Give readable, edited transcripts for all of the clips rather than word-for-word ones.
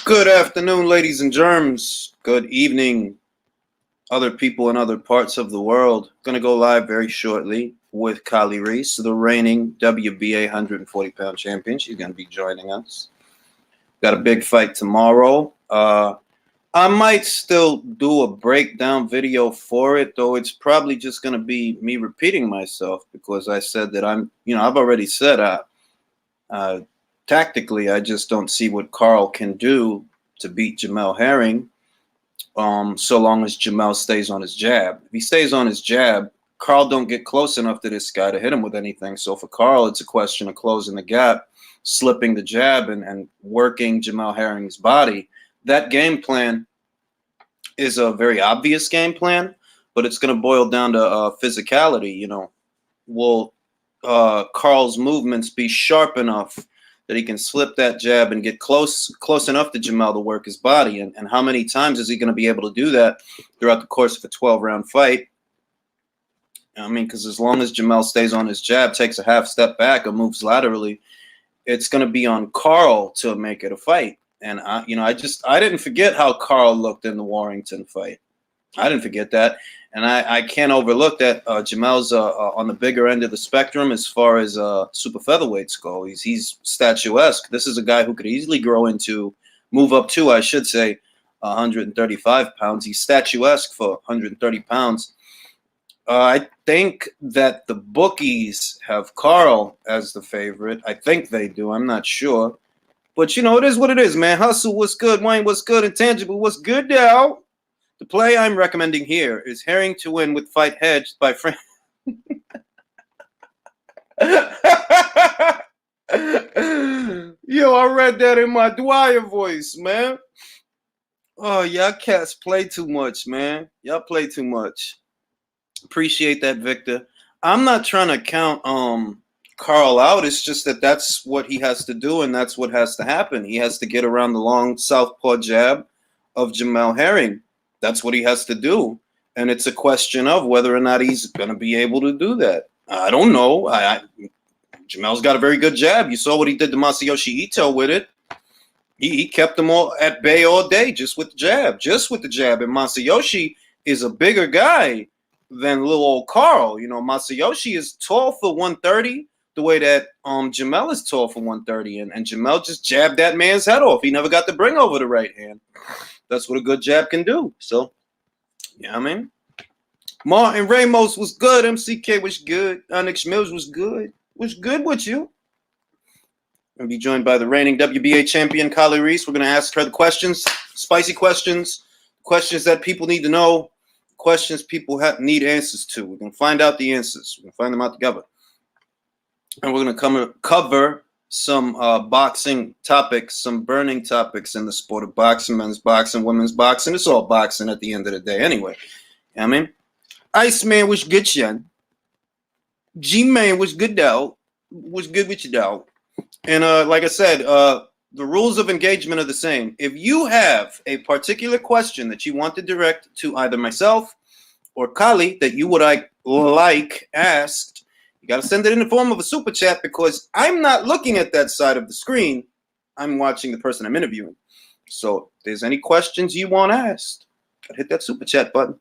Good afternoon, ladies and germs. Good evening, other people in other parts of the world. Going to go live very shortly with Kali Reis, the reigning WBA 140-pound champion. She's going to be joining us. Got a big fight tomorrow. I might still do a breakdown video for it, though it's probably just going to be me repeating myself because I said that I've already said tactically, I just don't see what Carl can do to beat Jamel Herring so long as Jamel stays on his jab. If he stays on his jab, Carl don't get close enough to this guy to hit him with anything. So for Carl, it's a question of closing the gap, slipping the jab, and working Jamel Herring's body. That game plan is a very obvious game plan, but it's going to boil down to physicality. Will Carl's movements be sharp enough that he can slip that jab and get close enough to Jamel to work his body? And how many times is he going to be able to do that throughout the course of a 12-round fight? Because as long as Jamel stays on his jab, takes a half step back or moves laterally, it's going to be on Carl to make it a fight. And I didn't forget how Carl looked in the Warrington fight. I didn't forget that. And I can't overlook that Jamel's on the bigger end of the spectrum as far as super featherweights go. He's statuesque. This is a guy who could easily move up to, I should say, 135 pounds. He's statuesque for 130 pounds. I think that the bookies have Carl as the favorite. I think they do. I'm not sure. But, it is what it is, man. Hustle, what's good? Wayne, what's good? Intangible, what's good now? The play I'm recommending here is Herring to win with fight hedged by Frank. Yo, I read that in my Dwyer voice, man. Oh, y'all cats play too much, man. Y'all play too much. Appreciate that, Victor. I'm not trying to count Carl out. It's just that that's what he has to do, and that's what has to happen. He has to get around the long southpaw jab of Jamel Herring. That's what he has to do. And it's a question of whether or not he's going to be able to do that. I don't know. Jamel's got a very good jab. You saw what he did to Masayoshi Ito with it. He kept them all at bay all day just with the jab. And Masayoshi is a bigger guy than little old Carl. Masayoshi is tall for 130 the way that Jamel is tall for 130. And Jamel just jabbed that man's head off. He never got to bring over the right hand. That's what a good jab can do. So, Martin Ramos was good. MCK was good. Onyx Mills was good. What's good with you? I'm going to be joined by the reigning WBA champion, Kali Reis. We're going to ask her the questions, spicy questions, questions that people need to know, questions people need answers to. We're going to find out the answers. We're going to find them out together. And we're going to cover some boxing topics, some burning topics in the sport of boxing, men's boxing, women's boxing. It's all boxing at the end of the day anyway. Iceman, what's good, Shen? G-Man, what's good, though? What's good with you, though? And like I said, the rules of engagement are the same. If you have a particular question that you want to direct to either myself or Kali that you would like asked, you got to send it in the form of a super chat because I'm not looking at that side of the screen. I'm watching the person I'm interviewing. So if there's any questions you want asked, hit that super chat button.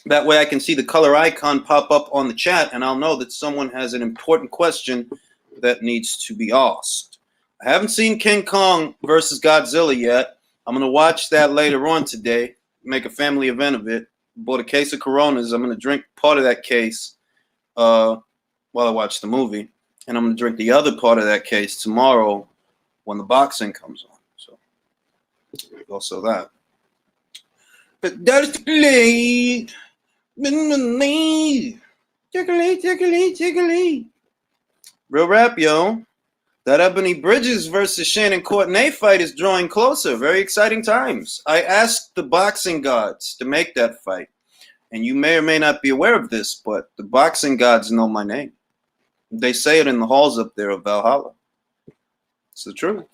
That way I can see the color icon pop up on the chat and I'll know that someone has an important question that needs to be asked. I haven't seen King Kong versus Godzilla yet. I'm going to watch that later on today, make a family event of it. Bought a case of Coronas. I'm going to drink part of that case while I watch the movie. And I'm going to drink the other part of that case tomorrow when the boxing comes on. So, also that. But that's the play. Chocolate. Real rap, yo. That Ebony Bridges versus Shannon Courtenay fight is drawing closer. Very exciting times. I asked the boxing gods to make that fight. And you may or may not be aware of this, but the boxing gods know my name. They say it in the halls up there of Valhalla. It's the truth.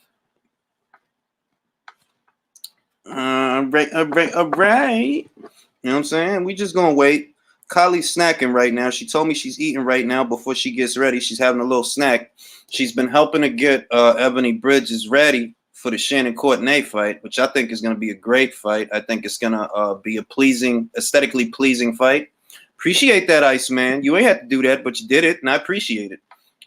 All right. You know what I'm saying? We just going to wait. Kali's snacking right now. She told me she's eating right now before she gets ready. She's having a little snack. She's been helping to get Ebony Bridges ready for the Shannon Courtenay fight, which I think is going to be a great fight. I think it's going to be a pleasing, aesthetically pleasing fight. Appreciate that, Iceman. You ain't had to do that, but you did it, and I appreciate it.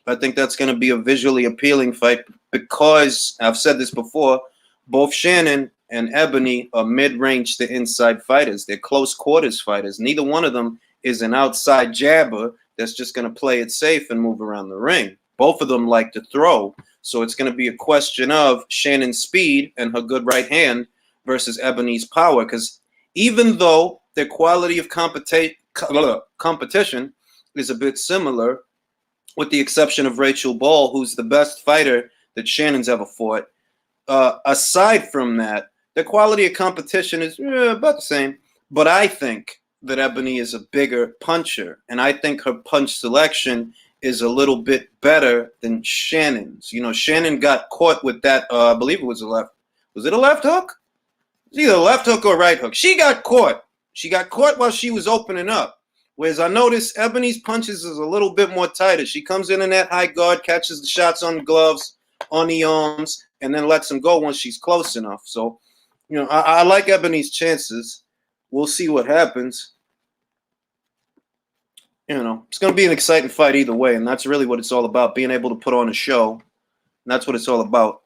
I think that's going to be a visually appealing fight because I've said this before. Both Shannon and Ebony are mid-range to inside fighters. They're close quarters fighters. Neither one of them is an outside jabber that's just going to play it safe and move around the ring. Both of them like to throw. So it's going to be a question of Shannon's speed and her good right hand versus Ebony's power. Because even though their quality of competition is a bit similar, with the exception of Rachel Ball, who's the best fighter that Shannon's ever fought, aside from that, the quality of competition is about the same. But I think that Ebony is a bigger puncher, and I think her punch selection is a little bit better than Shannon's. You know, Shannon got caught with that, I believe it was a left. Was it a left hook? It was either a left hook or a right hook. She got caught. She got caught while she was opening up. Whereas I noticed Ebony's punches is a little bit more tighter. She comes in that high guard, catches the shots on the gloves, on the arms, and then lets them go once she's close enough. So, you know, I like Ebony's chances. We'll see what happens. You know, it's going to be an exciting fight either way, and that's really what it's all about, being able to put on a show. And that's what it's all about.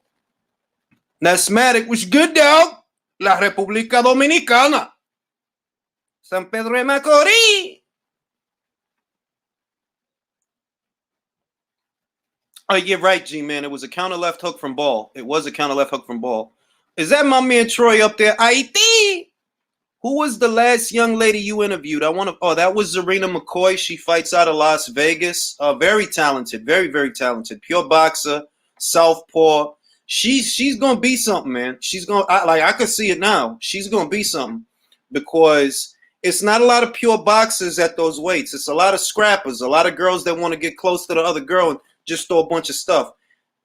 Nasmatic, what's good, dog? La República Dominicana. San Pedro de Macorís. Oh, you're right, G-Man. It was a counter left hook from Ball. It was a counter left hook from Ball. Is that my man Troy up there? Haiti! Who was the last young lady you interviewed? Oh, that was Zarina McCoy. She fights out of Las Vegas. Very talented, very, very talented. Pure boxer, southpaw. She's gonna be something, man. I could see it now. She's gonna be something because it's not a lot of pure boxers at those weights. It's a lot of scrappers, a lot of girls that want to get close to the other girl and just throw a bunch of stuff.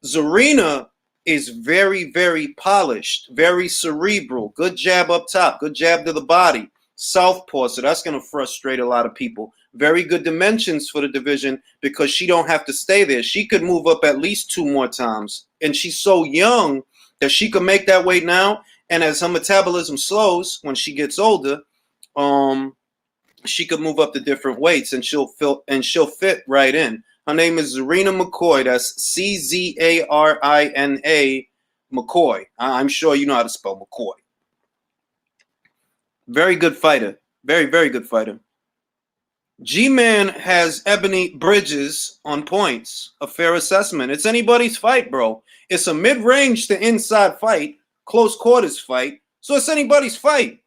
Zarina is very, very polished, very cerebral. Good jab up top, good jab to the body. Southpaw, so that's going to frustrate a lot of people. Very good dimensions for the division because she don't have to stay there. She could move up at least 2 more times. And she's so young that she could make that weight now. And as her metabolism slows when she gets older, she could move up to different weights and she'll fit right in. Her name is Zarina McCoy. That's Czarina McCoy. I'm sure you know how to spell McCoy. Very good fighter. Very, very good fighter. G-Man has Ebony Bridges on points. A fair assessment. It's anybody's fight, bro. It's a mid-range to inside fight, close quarters fight. So it's anybody's fight.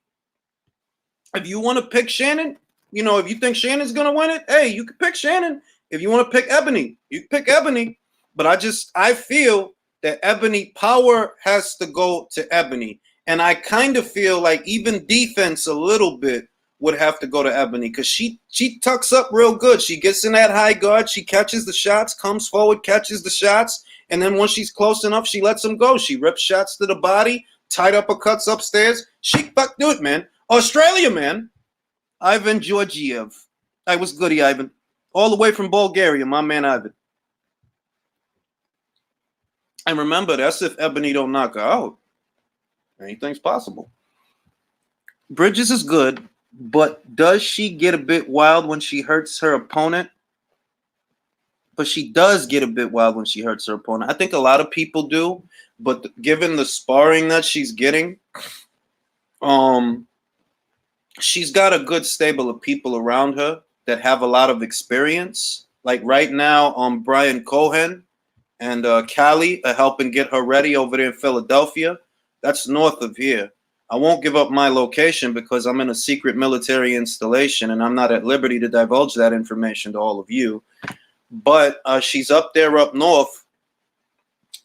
If you want to pick Shannon, you know, if you think Shannon's going to win it, hey, you can pick Shannon. If you want to pick Ebony, you can pick Ebony. But I feel that Ebony power has to go to Ebony. And I kind of feel like even defense a little bit would have to go to Ebony because she tucks up real good. She gets in that high guard. She catches the shots, comes forward, catches the shots. And then once she's close enough, she lets them go. She rips shots to the body, tight uppercuts upstairs. She fuck do it, man. Australia, man. Ivan Georgiev. I was goody, Ivan. All the way from Bulgaria, my man Ivan. And remember, that's if Ebony don't knock her out. Anything's possible. Bridges is good, but does she get a bit wild when she hurts her opponent? But she does get a bit wild when she hurts her opponent. I think a lot of people do, but given the sparring that she's getting, she's got a good stable of people around her that have a lot of experience. Like right now, Brian Cohen and Kali are helping get her ready over there in Philadelphia. That's north of here. I won't give up my location because I'm in a secret military installation and I'm not at liberty to divulge that information to all of you. But she's up there up north.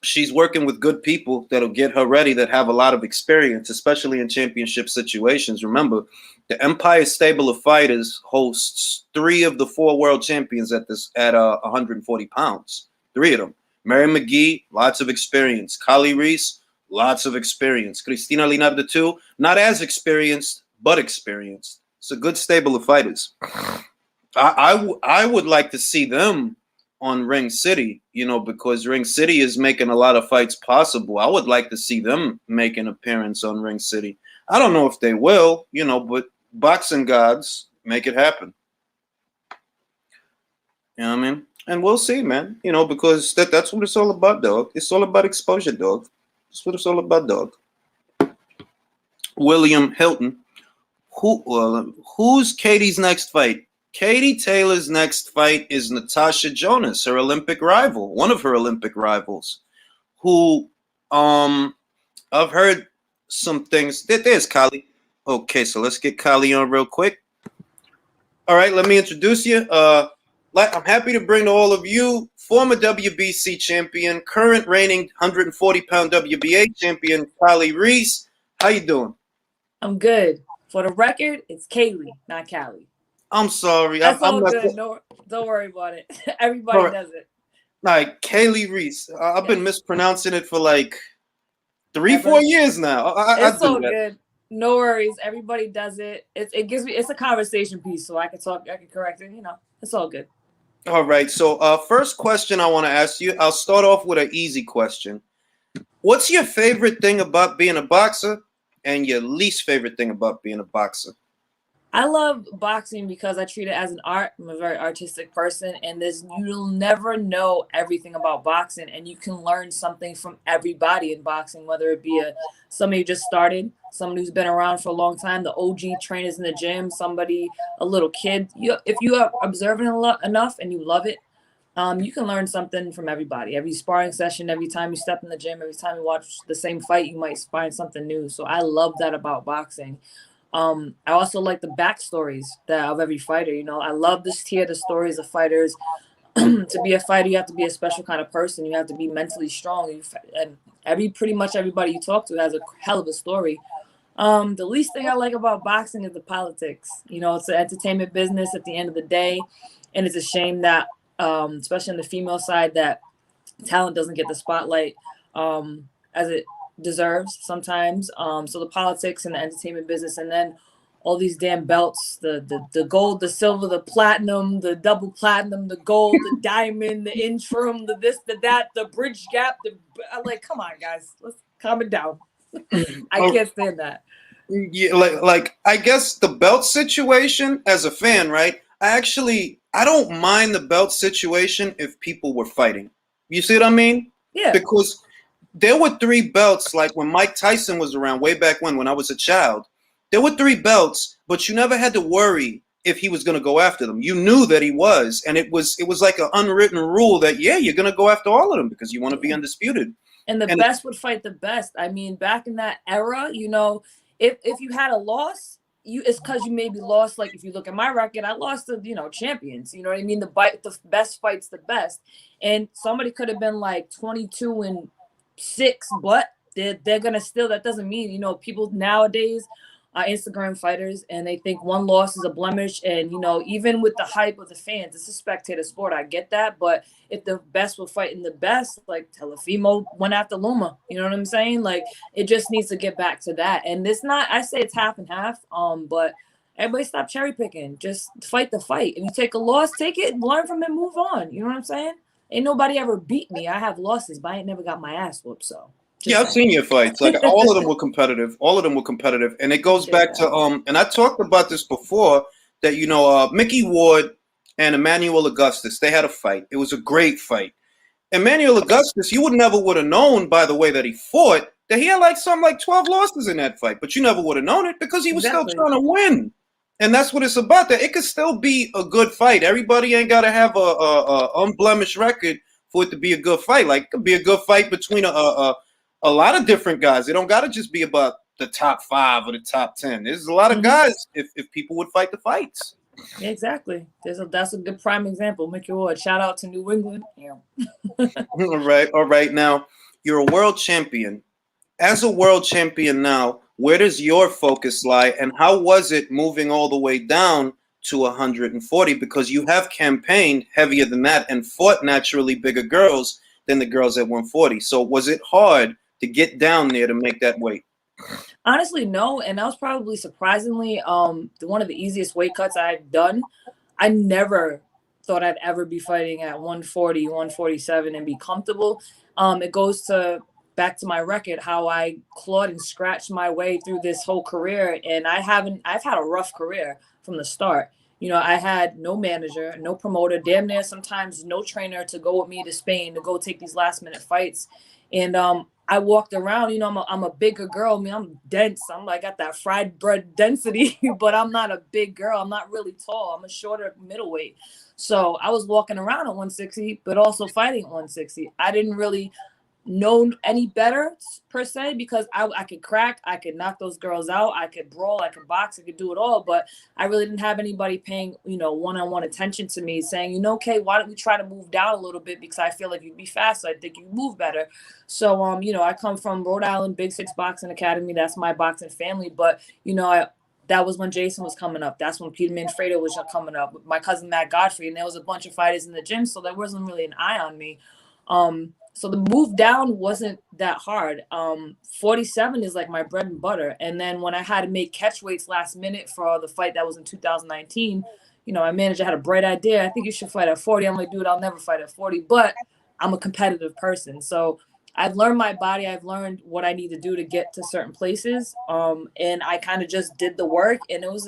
She's working with good people that'll get her ready that have a lot of experience, especially in championship situations. Remember, the Empire Stable of Fighters hosts 3 of the 4 world champions at 140 pounds. 3 of them. Mary McGee, lots of experience. Kali Reis, lots of experience. Cristina Linardo too, not as experienced, but experienced. It's a good stable of fighters. I would like to see them on Ring City, because Ring City is making a lot of fights possible. I would like to see them make an appearance on Ring City. I don't know if they will, but boxing gods make it happen. You know what I mean? And we'll see, man. Because that's what it's all about, dog. It's all about exposure, dog. That's what it's all about, dog. William Hilton. Who's Katie's next fight? Katie Taylor's next fight is Natasha Jonas, her Olympic rival, one of her Olympic rivals, who I've heard some things. There's Kali. Okay, so let's get Kali on real quick. All right, let me introduce you. I'm happy to bring to all of you former WBC champion, current reigning 140-pound WBA champion, Kali Reis. How you doing? I'm good. For the record, it's Kaylee, not Kali. I'm sorry. That's all good. No, don't worry about it. Everybody does it. Like Kali Reis. I've been mispronouncing it for like 3-4 years now. It's all good. No worries. Everybody does it. It gives me. It's a conversation piece, so I can talk. I can correct it. It's all good. All right. So, first question I want to ask you. I'll start off with an easy question. What's your favorite thing about being a boxer, and your least favorite thing about being a boxer? I love boxing because I treat it as an art. I'm a very artistic person, and you'll never know everything about boxing, and you can learn something from everybody in boxing, whether it be somebody who just started, somebody who's been around for a long time, the OG trainers in the gym, a little kid. If you are observing enough and you love it, you can learn something from everybody. Every sparring session, every time you step in the gym, every time you watch the same fight, you might find something new. So I love that about boxing. I also like the backstories of every fighter. I love to hear the stories of fighters. To be a fighter, you have to be a special kind of person. You have to be mentally strong. And pretty much everybody you talk to has a hell of a story. The least thing I like about boxing is the politics. It's an entertainment business at the end of the day. And it's a shame that, especially on the female side, that talent doesn't get the spotlight as it deserves sometimes. So the politics and the entertainment business, and then all these damn belts, the gold, the silver, the platinum, the double platinum, the gold, the diamond, the interim, the this, the that, the bridge gap. I'm like, come on, guys, let's calm it down. I can't stand that. Yeah, like I guess the belt situation as a fan, right? I don't mind the belt situation if people were fighting. You see what I mean? Yeah. Because there were 3 belts, like when Mike Tyson was around way back when I was a child. There were 3 belts, but you never had to worry if he was going to go after them. You knew that he was, and it was like an unwritten rule that, you're going to go after all of them because you want to be undisputed. And the best would fight the best. I mean, back in that era, if you had a loss, it's because you maybe lost. Like if you look at my record, I lost to champions. You know what I mean? The best fights the best, and somebody could have been like 22-6, but they're gonna still. That doesn't mean people nowadays are Instagram fighters and they think one loss is a blemish. And even with the hype of the fans, it's a spectator sport. I get that, but if the best were fighting the best, like Telefimo went after Luma, you know what I'm saying? Like it just needs to get back to that. And it's not. I say it's half and half. But everybody stop cherry picking. Just fight the fight. If you take a loss, take it, learn from it, move on. You know what I'm saying? Ain't nobody ever beat me. I have losses, but I ain't never got my ass whooped. So. I've seen your fights. Like all of them were competitive. And it goes back to and I talked about this before that Mickey Ward and Emmanuel Augustus, they had a fight. It was a great fight. Emmanuel Augustus, you would have known by the way that he fought that he had like 12 losses in that fight, but you never would have known it because he was still trying to win. And that's what it's about. That it could still be a good fight. Everybody ain't got to have a unblemished record for it to be a good fight. Like it could be a good fight between a lot of different guys. It don't got to just be about the top 5 or the top 10. There's a lot of guys if people would fight the fights. Exactly. That's a good prime example. Mickey Ward. Shout out to New England. Yeah. All right. Now, you're a world champion. As a world champion now, where does your focus lie? And how was it moving all the way down to 140? Because you have campaigned heavier than that and fought naturally bigger girls than the girls at 140. So was it hard to get down there to make that weight? Honestly, no, and that was probably surprisingly one of the easiest weight cuts I've done. I never thought I'd ever be fighting at 140, 147 and be comfortable. It goes to back to my record, how I clawed and scratched my way through this whole career. And I've had a rough career from the start. You know, I had no manager, no promoter, damn near sometimes no trainer to go with me to Spain to go take these last minute fights. And I walked around, you know, I'm a bigger girl. I mean, I'm dense. I'm like got that fried bread density, but I'm not a big girl. I'm not really tall. I'm a shorter middleweight. So I was walking around at 160, but also fighting at 160. I didn't really know any better per se because I could crack, I could knock those girls out, I could brawl, I could box, I could do it all, but I really didn't have anybody paying, you know, one-on-one attention to me saying, you know, okay, why don't we try to move down a little bit because I feel like you'd be faster, I think you move better. So you know, I come from Rhode Island Big Six Boxing Academy, that's my boxing family, but you know, that was when Jason was coming up. That's when Peter Manfredo was coming up. My cousin Matt Godfrey, and there was a bunch of fighters in the gym, so there wasn't really an eye on me. So the move down wasn't that hard. 47 is like my bread and butter. And then when I had to make catch weights last minute for the fight that was in 2019, you know, my manager had a bright idea. I think you should fight at 40. I'm like, dude, I'll never fight at 40, but I'm a competitive person. So I've learned my body. I've learned what I need to do to get to certain places. And I kind of just did the work, and it was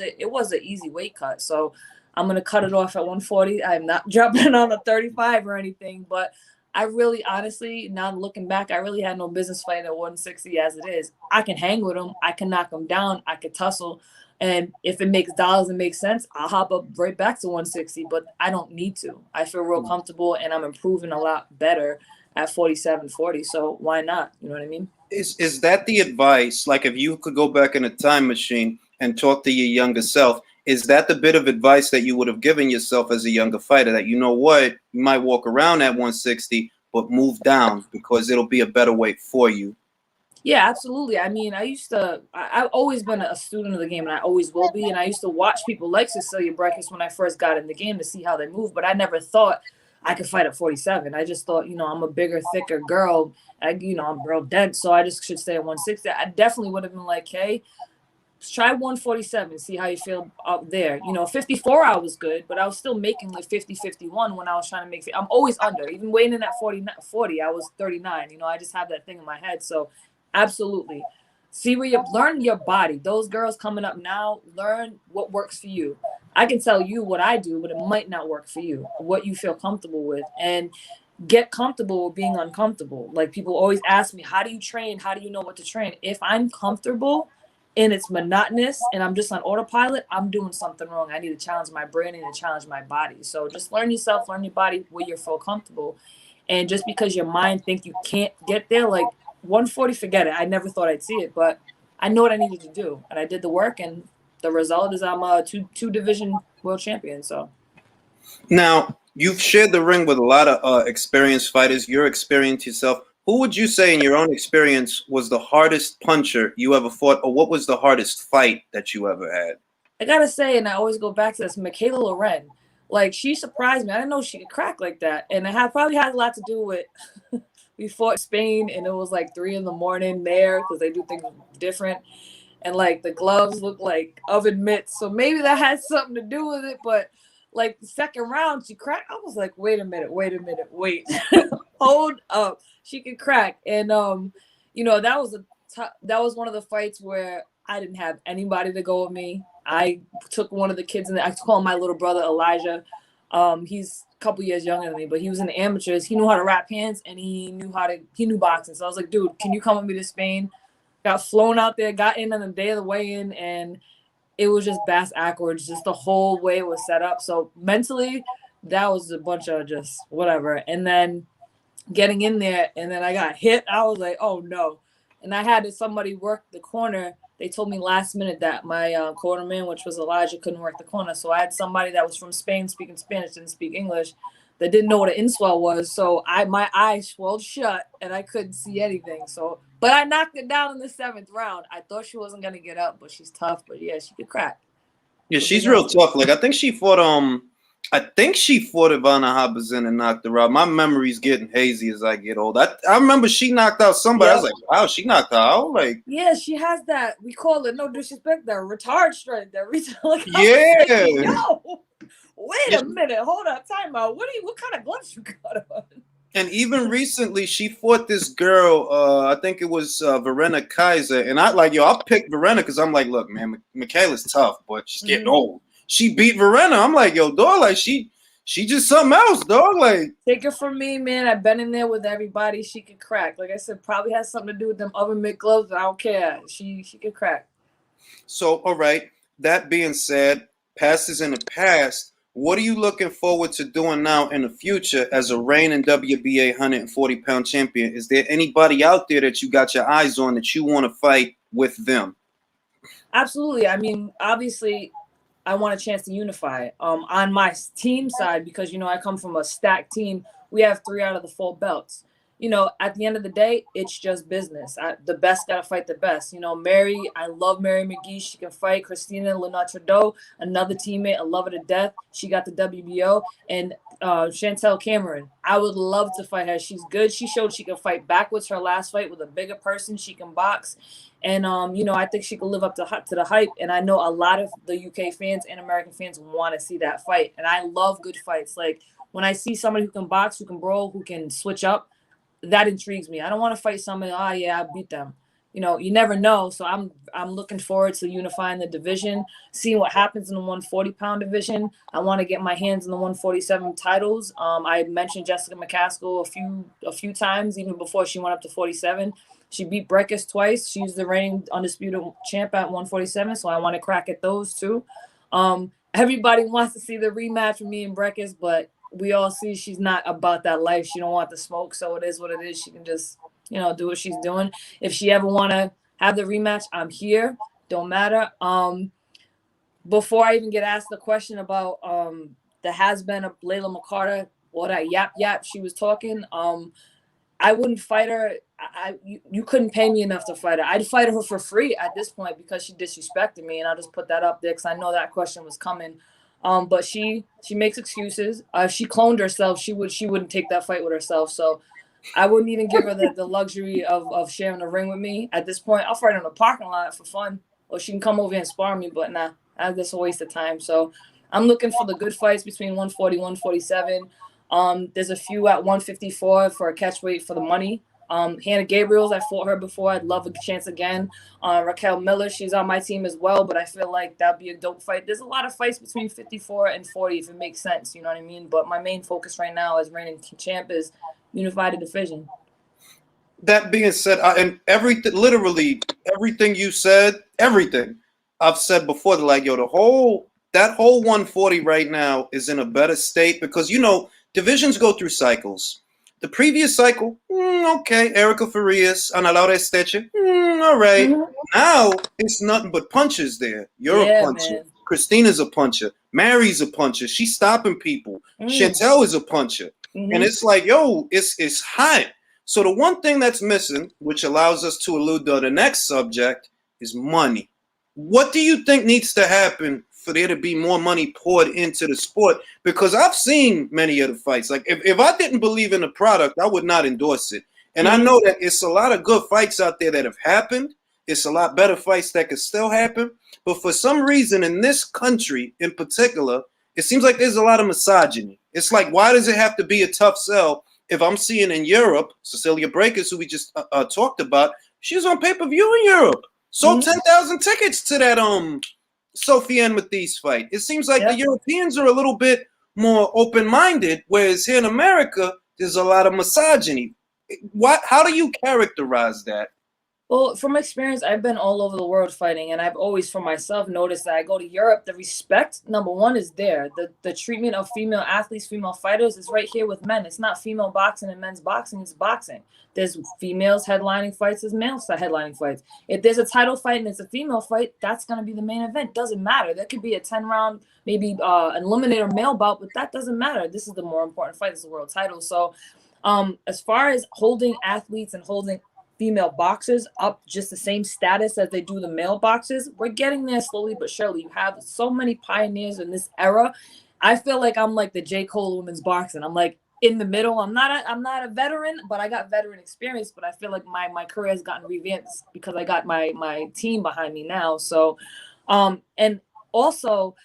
an easy weight cut. So I'm gonna cut it off at 140. I'm not jumping on a 35 or anything, but I really, honestly, now looking back, I really had no business fighting at 160 as it is. I can hang with them. I can knock them down. I can tussle. And if it makes dollars and makes sense, I'll hop up right back to 160, but I don't need to. I feel real comfortable, and I'm improving a lot better at 47, 40. So why not? You know what I mean? Is that the advice? Like if you could go back in a time machine and talk to your younger self, is that the bit of advice that you would have given yourself as a younger fighter, that you know what, you might walk around at 160, but move down because it'll be a better weight for you? Yeah, absolutely. I mean, I've always been a student of the game, and I always will be. And I used to watch people like Cecilia Brækhus when I first got in the game to see how they move, but I never thought I could fight at 47. I just thought, you know, I'm a bigger, thicker girl. You know, I'm real dense, so I just should stay at 160. I definitely would have been like, hey, let's try 147, see how you feel out there. You know, 54 I was good, but I was still making like 50, 51 when I was trying to make. I'm always under. Even weighing in at 40, I was 39. You know, I just have that thing in my head. So absolutely. See where you learn your body. Those girls coming up now, learn what works for you. I can tell you what I do, but it might not work for you, what you feel comfortable with. And get comfortable with being uncomfortable. Like people always ask me, how do you train? How do you know what to train? If I'm comfortable and it's monotonous and I'm just on autopilot, I'm doing something wrong. I need to challenge my brain and to challenge my body. So just learn yourself, learn your body where you feel comfortable. And just because your mind think you can't get there, like 140, forget it. I never thought I'd see it, but I know what I needed to do. And I did the work, and the result is I'm a two division world champion. So Now, you've shared the ring with a lot of experienced fighters. You're experienced yourself. Who would you say, in your own experience, was the hardest puncher you ever fought, or what was the hardest fight that you ever had? I gotta say, and I always go back to this, Michaela Loren. Like she surprised me. I didn't know she could crack like that, and it probably had a lot to do with we fought in Spain, and it was like 3 a.m. there because they do things different, and like the gloves look like oven mitts, so maybe that had something to do with it. But like the second round, she cracked. I was like, wait a minute, wait, hold up, she could crack, and you know that was one of the fights where I didn't have anybody to go with me. I took one of the kids I call him my little brother Elijah. He's a couple years younger than me, but he was in the amateurs. He knew how to wrap hands, and he knew boxing. So I was like, dude, can you come with me to Spain? Got flown out there, got in on the day of the weigh-in, and it was just bass backwards, just the whole way it was set up. So mentally, that was a bunch of just whatever. And then getting in there, and then I got hit. I was like, oh no. And I had somebody work the corner. They told me last minute that my cornerman, which was Elijah, couldn't work the corner. So I had somebody that was from Spain speaking Spanish, didn't speak English, that didn't know what an inswell was. So my eyes swelled shut and I couldn't see anything. So, but I knocked it down in the 7th round. I thought she wasn't gonna get up, but she's tough. But yeah, she could crack. Yeah, she's real tough. Like I think she fought I think she fought Ivana Habazin and knocked her out. My memory's getting hazy as I get old. I remember she knocked out somebody. I was Yep. like, wow, she knocked her out. Like, Yeah, she has that. We call it, no disrespect, that retard strength. Like I was yeah. thinking, yo, wait Yeah. a minute, hold up, time out. What kind of gloves you got on? And even recently, she fought this girl. I think it was Verena Kaiser, and I like, yo, I picked Verena because I'm like, look, man, Michaela's tough, but she's getting old. She beat Verena. I'm like, yo, dog, like she just something else, dog. Like, Take it from me, man. I've been in there with everybody. She can crack. Like I said, probably has something to do with them oven mitt gloves. I don't care. She can crack. so all right. That being said, past is in the past. What are you looking forward to doing now in the future as a reigning WBA 140-pound champion? Is there anybody out there that you got your eyes on that you want to fight with them? Absolutely. I mean, obviously, I want a chance to unify. On my team side, because I come from a stacked team. We have 3 out of the 4 belts. At the end of the day, it's just business. The best gotta fight the best. Mary, I love Mary McGee. She can fight. Christina Lenautrudeau, another teammate, I love her to death. She got the WBO. And Chantel Cameron, I would love to fight her. She's good. She showed she can fight backwards. Her last fight with a bigger person. She can box. And I think she can live up to the hype. And I know a lot of the UK fans and American fans want to see that fight. And I love good fights. Like when I see somebody who can box, who can brawl, who can switch up, that intrigues me. I don't want to fight somebody. Oh yeah, I beat them. You never know. So I'm looking forward to unifying the division, seeing what happens in the 140-pound division. I want to get my hands on the 147 titles. I mentioned Jessica McCaskill a few times, even before she went up to 47. She beat Breckus twice. She's the reigning undisputed champ at 147. So I want to crack at those too. Everybody wants to see the rematch with me and Breckus, but we all see she's not about that life. She don't want the smoke, so it is what it is. She can just, do what she's doing. If she ever want to have the rematch, I'm here. Don't matter. Before I even get asked the question about the has-been of Layla McCarter, or that yap she was talking, I wouldn't fight her. You couldn't pay me enough to fight her. I'd fight her for free at this point because she disrespected me, and I'll just put that up there because I know that question was coming. But she makes excuses. If she cloned herself, she wouldn't take that fight with herself. So I wouldn't even give her the luxury of sharing the ring with me. At this point, I'll fight her in the parking lot for fun, or she can come over and spar me. But nah, that's a waste of time. So I'm looking for the good fights between 140, 147. There's a few at 154 for a catch weight for the money. Hannah Gabriels, I fought her before. I'd love a chance again. Raquel Miller, she's on my team as well, but I feel like that'd be a dope fight. There's a lot of fights between 54 and 40 if it makes sense, you know what I mean? But my main focus right now as reigning champ is unify the division. That being said, and literally everything you said, everything I've said before, like, yo, that whole 140 right now is in a better state because divisions go through cycles. The previous cycle, okay, Erica Farias, Ana Laura Esteche, all right. Mm-hmm. Now it's nothing but punches there. You're a puncher. Man. Christina's a puncher. Mary's a puncher. She's stopping people. Chantel is a puncher. And it's like, yo, it's hot. So the one thing that's missing, which allows us to allude to the next subject, is money. What do you think needs to happen for there to be more money poured into the sport? Because I've seen many of the fights. Like if I didn't believe in the product, I would not endorse it. And I know that it's a lot of good fights out there that have happened. It's a lot better fights that could still happen. But for some reason in this country in particular, it seems like there's a lot of misogyny. It's like, why does it have to be a tough sell? If I'm seeing in Europe, Cecilia Breakers, who we just talked about, she's on pay-per-view in Europe. Sold 10,000 tickets to that Sophie Ann Matisse fight. It seems like the Europeans are a little bit more open-minded, whereas here in America, there's a lot of misogyny. How do you characterize that? Well, from experience, I've been all over the world fighting, and I've always, for myself, noticed that I go to Europe, the respect, number one, is there. The treatment of female athletes, female fighters is right here with men. It's not female boxing and men's boxing, it's boxing. There's females headlining fights, there's males headlining fights. If there's a title fight and it's a female fight, that's going to be the main event. Doesn't matter. There could be a 10-round, maybe an eliminator male bout, but that doesn't matter. This is the more important fight. It's the world title. So as far as holding athletes and holding female boxers up just the same status as they do the male boxers, we're getting there slowly but surely. You have so many pioneers in this era, I feel like I'm like the J. Cole of women's boxing. I'm like in the middle. I'm not a veteran, but I got veteran experience. But I feel like my career has gotten revamped because I got my team behind me now. So, and also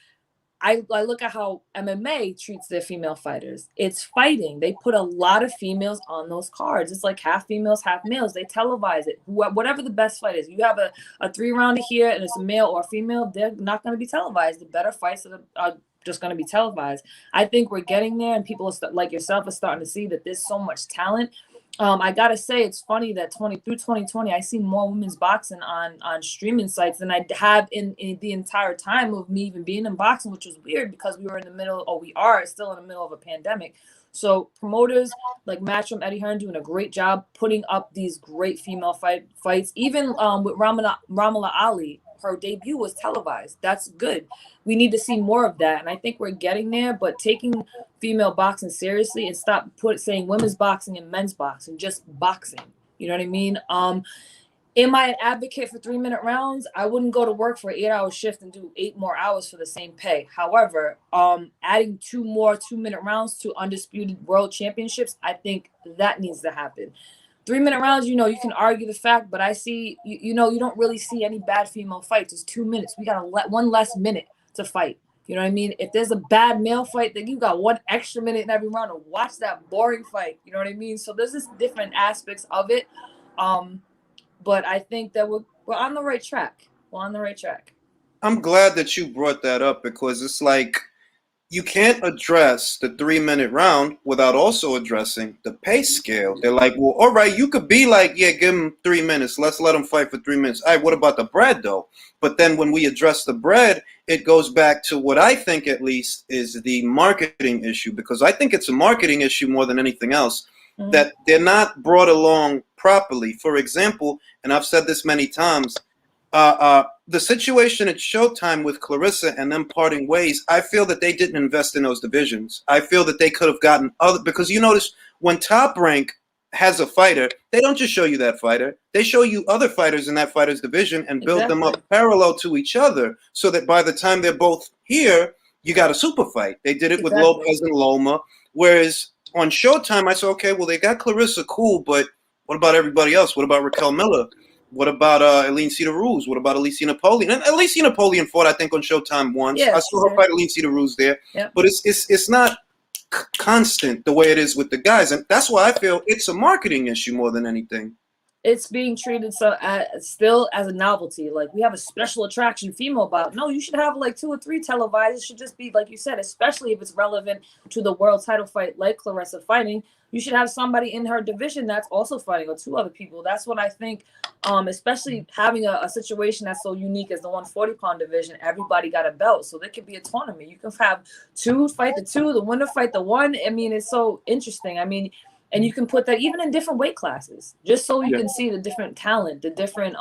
I look at how MMA treats their female fighters. It's fighting. They put a lot of females on those cards. It's like half females, half males. They televise it. Whatever the best fight is. You have a 3-rounder here and it's a male or a female, they're not going to be televised. The better fights are just going to be televised. I think we're getting there, and people like yourself are starting to see that there's so much talent. I gotta say, it's funny that through 2020, I see more women's boxing on streaming sites than I have in the entire time of me even being in boxing, which was weird because we were in the middle, or we are still in the middle of a pandemic. So promoters like Matchroom, Eddie Hearn doing a great job putting up these great female fights. Even with Ramala Ali, her debut was televised. That's good. We need to see more of that, and I think we're getting there. But taking female boxing seriously and stop saying women's boxing and men's boxing, just boxing. You know what I mean? Am I an advocate for 3-minute rounds? I wouldn't go to work for an 8-hour shift and do 8 more hours for the same pay. However, adding 2 more 2-minute rounds to undisputed world championships, I think that needs to happen. 3-minute rounds, you can argue the fact, but I see, you don't really see any bad female fights. It's 2 minutes. We got to let 1 less minute to fight. You know what I mean? If there's a bad male fight, then you got 1 extra minute in every round to watch that boring fight. You know what I mean? So there's just different aspects of it. But I think that we're on the right track. We're on the right track. I'm glad that you brought that up, because it's like you can't address the 3-minute round without also addressing the pay scale. They're like, well, all right, you could be like, yeah, give them 3 minutes. Let's let them fight for 3 minutes. All right, what about the bread, though? But then when we address the bread, it goes back to what I think, at least, is the marketing issue, because I think it's a marketing issue more than anything else, that they're not brought along properly. For example, and I've said this many times, the situation at Showtime with Clarissa and them parting ways, I feel that they didn't invest in those divisions. I feel that they could have gotten other, because you notice when Top Rank has a fighter, they don't just show you that fighter. They show you other fighters in that fighter's division and build them up parallel to each other, so that by the time they're both here, you got a super fight. They did it with Lopez and Loma. Whereas on Showtime, I said, okay, well, they got Clarissa, cool, but what about everybody else? What about Raquel Miller? What about Eileen Cedar Ruse? What about Alicia Napoleon? And Alicia Napoleon fought, I think, on Showtime once. I saw her fight Eileen Cedar Ruse there. Yep. But it's not constant the way it is with the guys. And that's why I feel it's a marketing issue more than anything. It's being treated still as a novelty. Like, we have a special attraction female bout. No, you should have like 2 or 3 televised. It should just be, like you said, especially if it's relevant to the world title fight like Clarissa fighting. You should have somebody in her division that's also fighting, or 2 other people. That's what I think, especially having a situation that's so unique as the 140-pound division. Everybody got a belt, so there could be a tournament. You can have 2 fight the 2, the winner fight the 1. I mean, it's so interesting. I mean, and you can put that even in different weight classes, just so you can see the different talent, the different,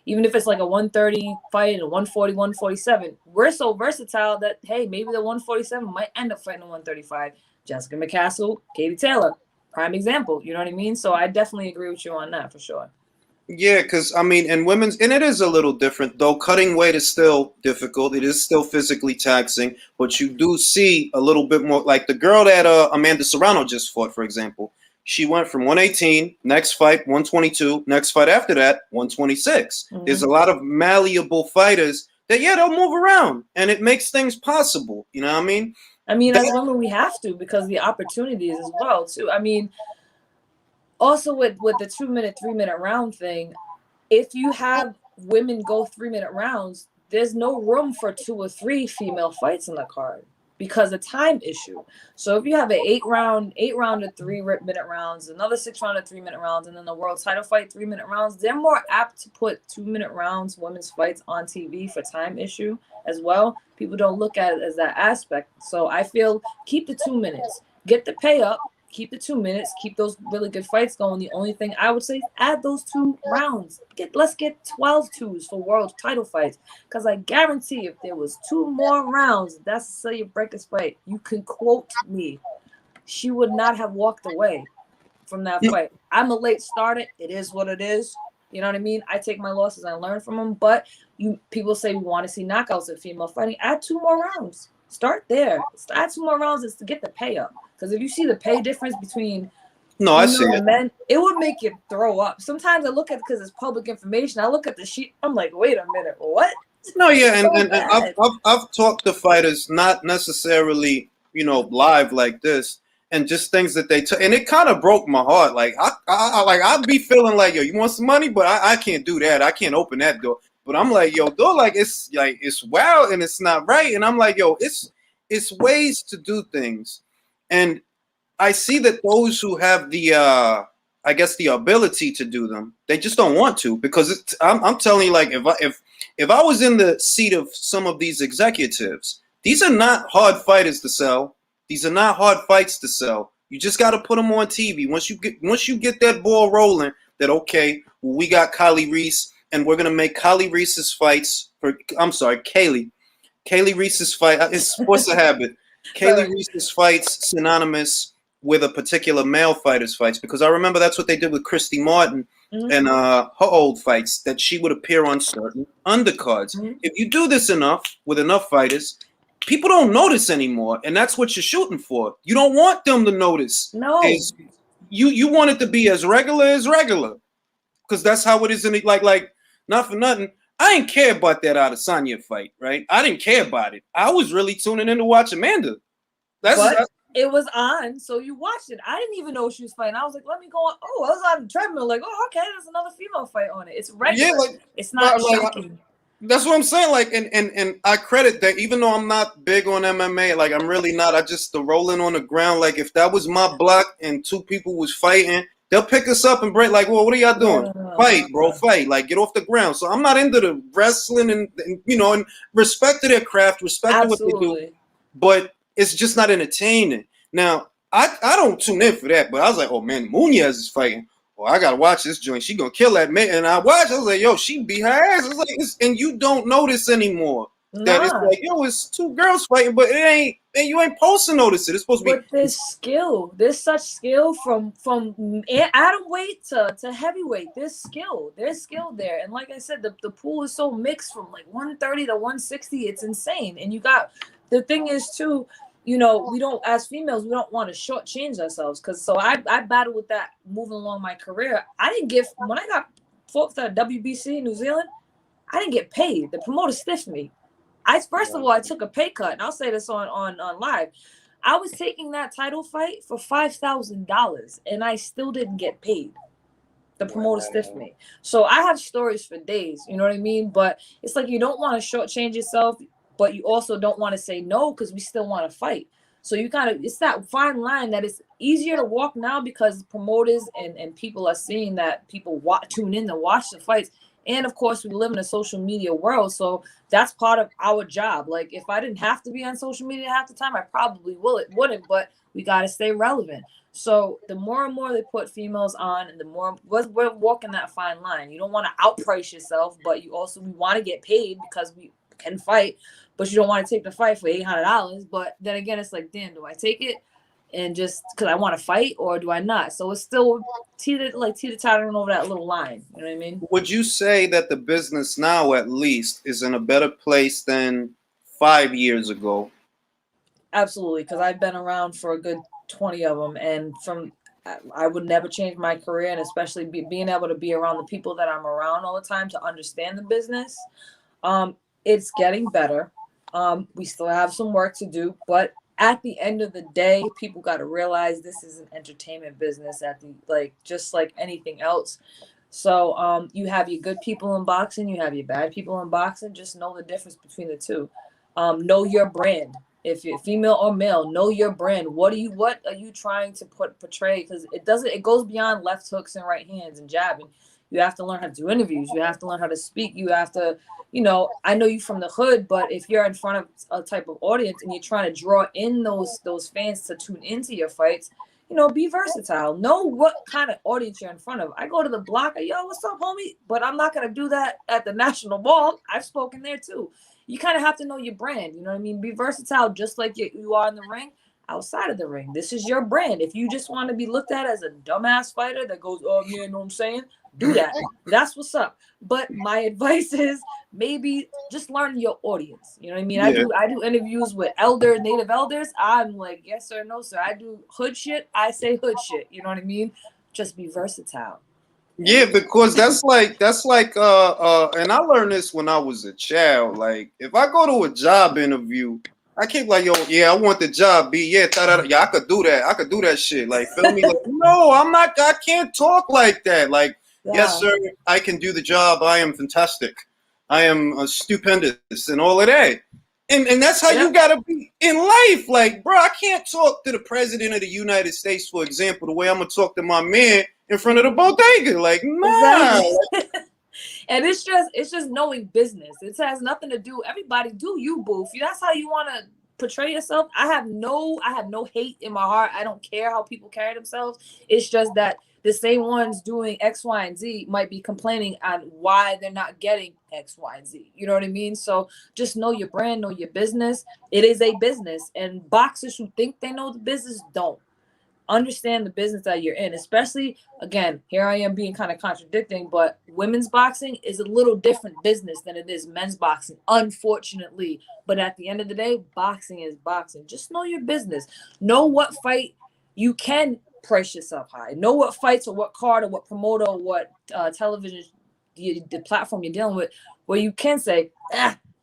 even if it's like a 130 fight and a 140, 147, we're so versatile that, hey, maybe the 147 might end up fighting a 135. Jessica McCaskill, Katie Taylor, prime example. You know what I mean? So I definitely agree with you on that for sure. Yeah, because, I mean, in women's, and it is a little different, though. Cutting weight is still difficult. It is still physically taxing, but you do see a little bit more, like the girl that Amanda Serrano just fought, for example. She went from 118, next fight, 122, next fight after that, 126. Mm-hmm. There's a lot of malleable fighters that, they'll move around, and it makes things possible. You know what I mean? I mean, as women, we have to, because the opportunities as well, too. I mean, also with the 2-minute, 3-minute round thing, if you have women go 3-minute rounds, there's no room for 2 or 3 female fights in the card because of time issue. So if you have an 8-round to 3-minute rounds, another 6-round to 3-minute rounds, and then the world title fight 3-minute rounds, they're more apt to put 2-minute rounds women's fights on TV for time issue as well. People don't look at it as that aspect. So I feel keep the 2 minutes, get the pay up, keep the 2 minutes, keep those really good fights going. The only thing I would say is add those 2 rounds. Let's get 12 twos for world title fights. Because I guarantee if there was 2 more rounds, that's to say you break this fight. You can quote me. She would not have walked away from that fight. I'm a late starter. It is what it is. You know what I mean? I take my losses. I learn from them. But people say we want to see knockouts in female fighting. Add 2 more rounds. Start there. Add 2 more rounds just to get the pay up. Because if you see the pay difference between No, I see female it. and men, it would make you throw up. Sometimes I look at, because it's public information, I look at the sheet, I'm like, wait a minute, what? No, yeah, It's and, so and, and I've, bad. I've I've talked to fighters, not necessarily, live like this, and just things that they took, and it kind of broke my heart. Like I'd be feeling like, yo, you want some money, but I can't do that. I can't open that door. But I'm like, yo, though, like it's wild and it's not right. And I'm like, yo, it's ways to do things, and I see that those who have the I guess the ability to do them, they just don't want to, because I'm telling you, like, if I was in the seat of some of these executives, these are not hard fighters to sell. These are not hard fights to sell. You just got to put them on TV. Once you get that ball rolling, that okay, well, we got Kali Reis, and we're gonna make Kali Reis's fights for. I'm sorry, Kali Reis's fight. It's what's the habit? Kali Reis's fights synonymous with a particular male fighter's fights, because I remember that's what they did with Christy Martin and her old fights, that she would appear on certain undercards. If you do this enough with enough fighters, people don't notice anymore, and that's what you're shooting for. You don't want them to notice. No. You want it to be as regular, because that's how it is in it. Like not for nothing, I didn't care about that Adesanya fight, right? I didn't care about it. I was really tuning in to watch Amanda. But it was on, so you watched it. I didn't even know she was fighting. I was like, let me go on. Oh, I was on the treadmill, like, oh, okay, there's another female fight on it. It's regular. Yeah, like, it's not shocking. That's what I'm saying. Like, and I credit that, even though I'm not big on MMA, like I'm really not. I just the rolling on the ground. Like if that was my block and 2 people was fighting, they'll pick us up and break. Like, well, what are y'all doing? Fight, bro, fight. Like, get off the ground. So I'm not into the wrestling and and respect to their craft, respect to what they do, but it's just not entertaining. Now, I don't tune in for that, but I was like, oh man, Munoz is fighting. Well, I gotta watch this joint. She gonna kill that man. And I watched. I was like, yo, she beat her ass. I was like, and you don't notice anymore that it's like, yo, it's 2 girls fighting, but it ain't. And you ain't supposed to notice it. It's supposed to be. But there's skill. There's such skill from atom weight to heavyweight. There's skill. There's skill there. And like I said, the pool is so mixed from like 130 to 160. It's insane. And you got the thing is too. We don't, as females, we don't want to shortchange ourselves. So I battled with that moving along my career. I didn't get, when I got fought for WBC in New Zealand, I didn't get paid. The promoter stiffed me. First of all, I took a pay cut, and I'll say this on live. I was taking that title fight for $5,000, and I still didn't get paid. The promoter stiffed me. So I have stories for days, you know what I mean? But it's like you don't want to shortchange yourself, but you also don't want to say no, because we still want to fight. So you it's that fine line that it's easier to walk now, because promoters and people are seeing that people tune in to watch the fights. And of course, we live in a social media world. So that's part of our job. Like if I didn't have to be on social media half the time, I probably wouldn't, but we got to stay relevant. So the more and more they put females on, and the more we're walking that fine line. You don't want to outprice yourself, but we want to get paid because we can fight, but you don't want to take the fight for $800. But then again, it's like, damn, do I take it and just because I want to fight, or do I not? So it's still teeter-tottering over that little line. You know what I mean? Would you say that the business now, at least, is in a better place than 5 years ago? Absolutely, because I've been around for a good 20 of them, and I would never change my career, and especially being able to be around the people that I'm around all the time to understand the business. It's getting better. We still have some work to do, but at the end of the day, people got to realize this is an entertainment business just like anything else. So you have your good people in boxing, you have your bad people in boxing. Just know the difference between the two. Know your brand. If you're female or male, know your brand. What are you trying to portray? Because it goes beyond left hooks and right hands and jabbing. You have to learn how to do interviews. You have to learn how to speak. You have to, I know you from the hood, but if you're in front of a type of audience and you're trying to draw in those fans to tune into your fights, be versatile. Know what kind of audience you're in front of. I go to the block, yo, what's up, homie? But I'm not going to do that at the National Mall. I've spoken there too. You kind of have to know your brand. You know what I mean? Be versatile, just like you are in the ring. outside of the ring. This is your brand. If you just want to be looked at as a dumbass fighter that goes, oh yeah, you know what I'm saying? Do that. That's what's up. But my advice is maybe just learn your audience. You know what I mean? Yeah. I do interviews with elders, native elders. I'm like, yes sir, no sir. I do hood shit. I say hood shit. You know what I mean? Just be versatile. Yeah, because and I learned this when I was a child. Like if I go to a job interview, I keep like, yo, yeah, I want the job, B. Yeah, yeah, I could do that. I could do that shit. Like, feel me? Like, no, I'm not, I can't talk like that. Like, yes, Yeah. sir, I can do the job. I am fantastic. I am stupendous and all of that. And that's how you gotta be in life. Like, bro, I can't talk to the president of the United States, for example, the way I'm gonna talk to my man in front of the bodega. Like, nah. Exactly. And it's just knowing business. It has nothing to do. Everybody do you, boo. If that's how you want to portray yourself. I have no hate in my heart. I don't care how people carry themselves. It's just that the same ones doing X, Y, and Z might be complaining on why they're not getting X, Y, and Z. You know what I mean? So just know your brand, know your business. It is a business, and boxers who think they know the business don't understand the business that you're in. Especially, again, here I am being kind of contradicting, but women's boxing is a little different business than it is men's boxing, unfortunately. But at the end of the day, boxing is boxing. Just know your business. Know what fight you can price yourself high. Know what fights or what card or what promoter or what television, the platform you're dealing with, where you can say,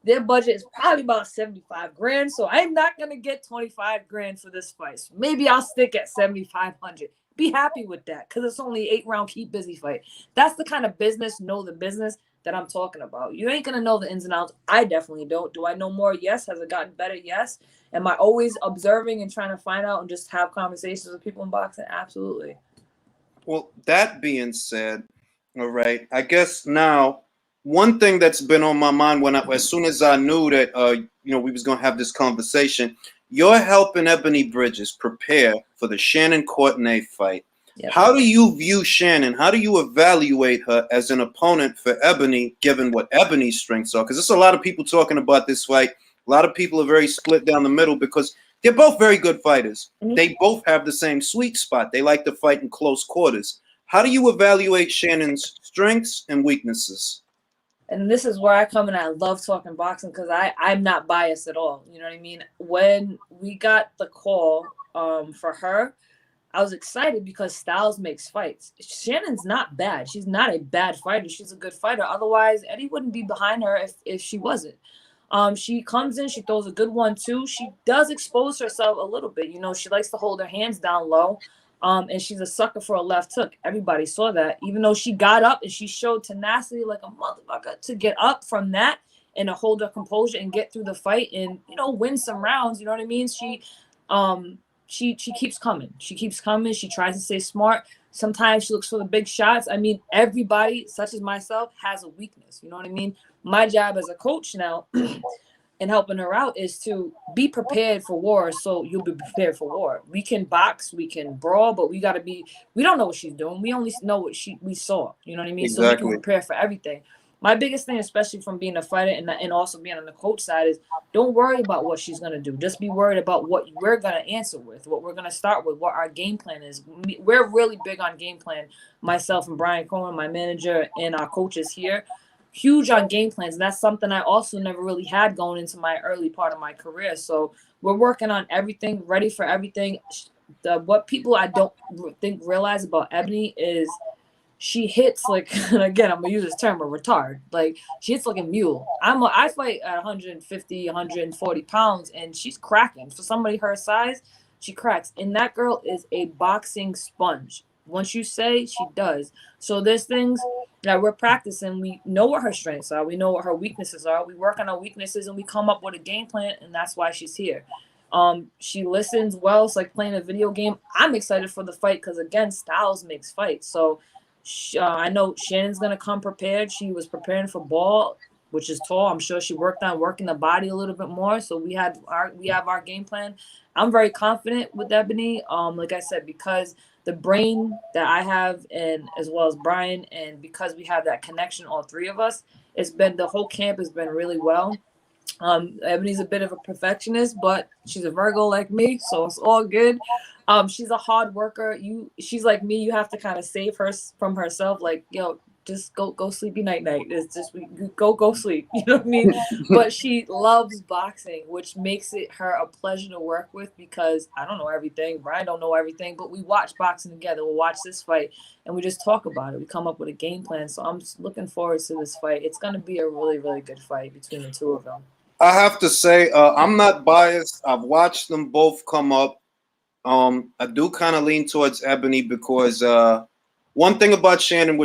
their budget is probably about 75 grand. So I'm not going to get 25 grand for this fight. So maybe I'll stick at 7,500. Be happy with that because it's only 8-round keep busy fight. That's the kind of business, know the business that I'm talking about. You ain't going to know the ins and outs. I definitely don't. Do I know more? Yes. Has it gotten better? Yes. Am I always observing and trying to find out and just have conversations with people in boxing? Absolutely. Well, that being said, all right, I guess now one thing that's been on my mind as soon as I knew that we was gonna have this conversation, you're helping Ebony Bridges prepare for the Shannon Courtenay fight. Yep. How do you view Shannon? How do you evaluate her as an opponent for Ebony, given what Ebony's strengths are? Because there's a lot of people talking about this fight. A lot of people are very split down the middle because they're both very good fighters. Mm-hmm. They both have the same sweet spot. They like to fight in close quarters. How do you evaluate Shannon's strengths and weaknesses? And this is where I come and I love talking boxing because I'm not biased at all. You know what I mean? When we got the call for her, I was excited because Styles makes fights. Shannon's not bad. She's not a bad fighter. She's a good fighter. Otherwise, Eddie wouldn't be behind her if she wasn't. She comes in, she throws a good one too. She does expose herself a little bit. You know, she likes to hold her hands down low. And she's a sucker for a left hook. Everybody saw that. Even though she got up and she showed tenacity like a motherfucker to get up from that and to hold her composure and get through the fight and, you know, win some rounds. You know what I mean? She keeps coming. She keeps coming. She tries to stay smart. Sometimes she looks for the big shots. I mean, everybody, such as myself, has a weakness. You know what I mean? My job as a coach now and helping her out is to be prepared for war, so you'll be prepared for war. We can box, we can brawl, but we don't know what she's doing. We only know what we saw. You know what I mean? Exactly. So we can prepare for everything. My biggest thing, especially from being a fighter and also being on the coach side, is don't worry about what she's going to do. Just be worried about what we're going to answer with, what we're going to start with, what our game plan is. We're really big on game plan. Myself and Brian Cohen, my manager, and our coaches here, huge on game plans. And that's something I also never really had going into my early part of my career. So we're working on everything, ready for everything. What people I don't think realize about Ebony is she hits like, and again, I'm gonna use this term, a retard. Like she hits like a mule. I fight at 150, 140 pounds, and she's cracking. For somebody her size, she cracks. And that girl is a boxing sponge. Once you say, she does. So there's things that we're practicing. We know what her strengths are. We know what her weaknesses are. We work on our weaknesses and we come up with a game plan, and that's why she's here. She listens well. It's like playing a video game. I'm excited for the fight because, again, Styles makes fights. So I know Shannon's going to come prepared. She was preparing for ball, which is tall. I'm sure she worked on working the body a little bit more. So we have our game plan. I'm very confident with Ebony. Like I said, because the brain that I have, and as well as Brian, and because we have that connection, all three of us, the whole camp has been really well. Ebony's a bit of a perfectionist, but she's a Virgo like me, so it's all good. She's a hard worker. She's like me. You have to kind of save her from herself. Like, yo, just go sleepy night. It's just go sleep. You know what I mean? But she loves boxing, which makes it her a pleasure to work with because I don't know everything. Brian don't know everything, but we watch boxing together. We'll watch this fight and we just talk about it. We come up with a game plan. So I'm looking forward to this fight. It's gonna be a really, really good fight between the two of them. I have to say, I'm not biased. I've watched them both come up. I do kind of lean towards Ebony because one thing about Shannon,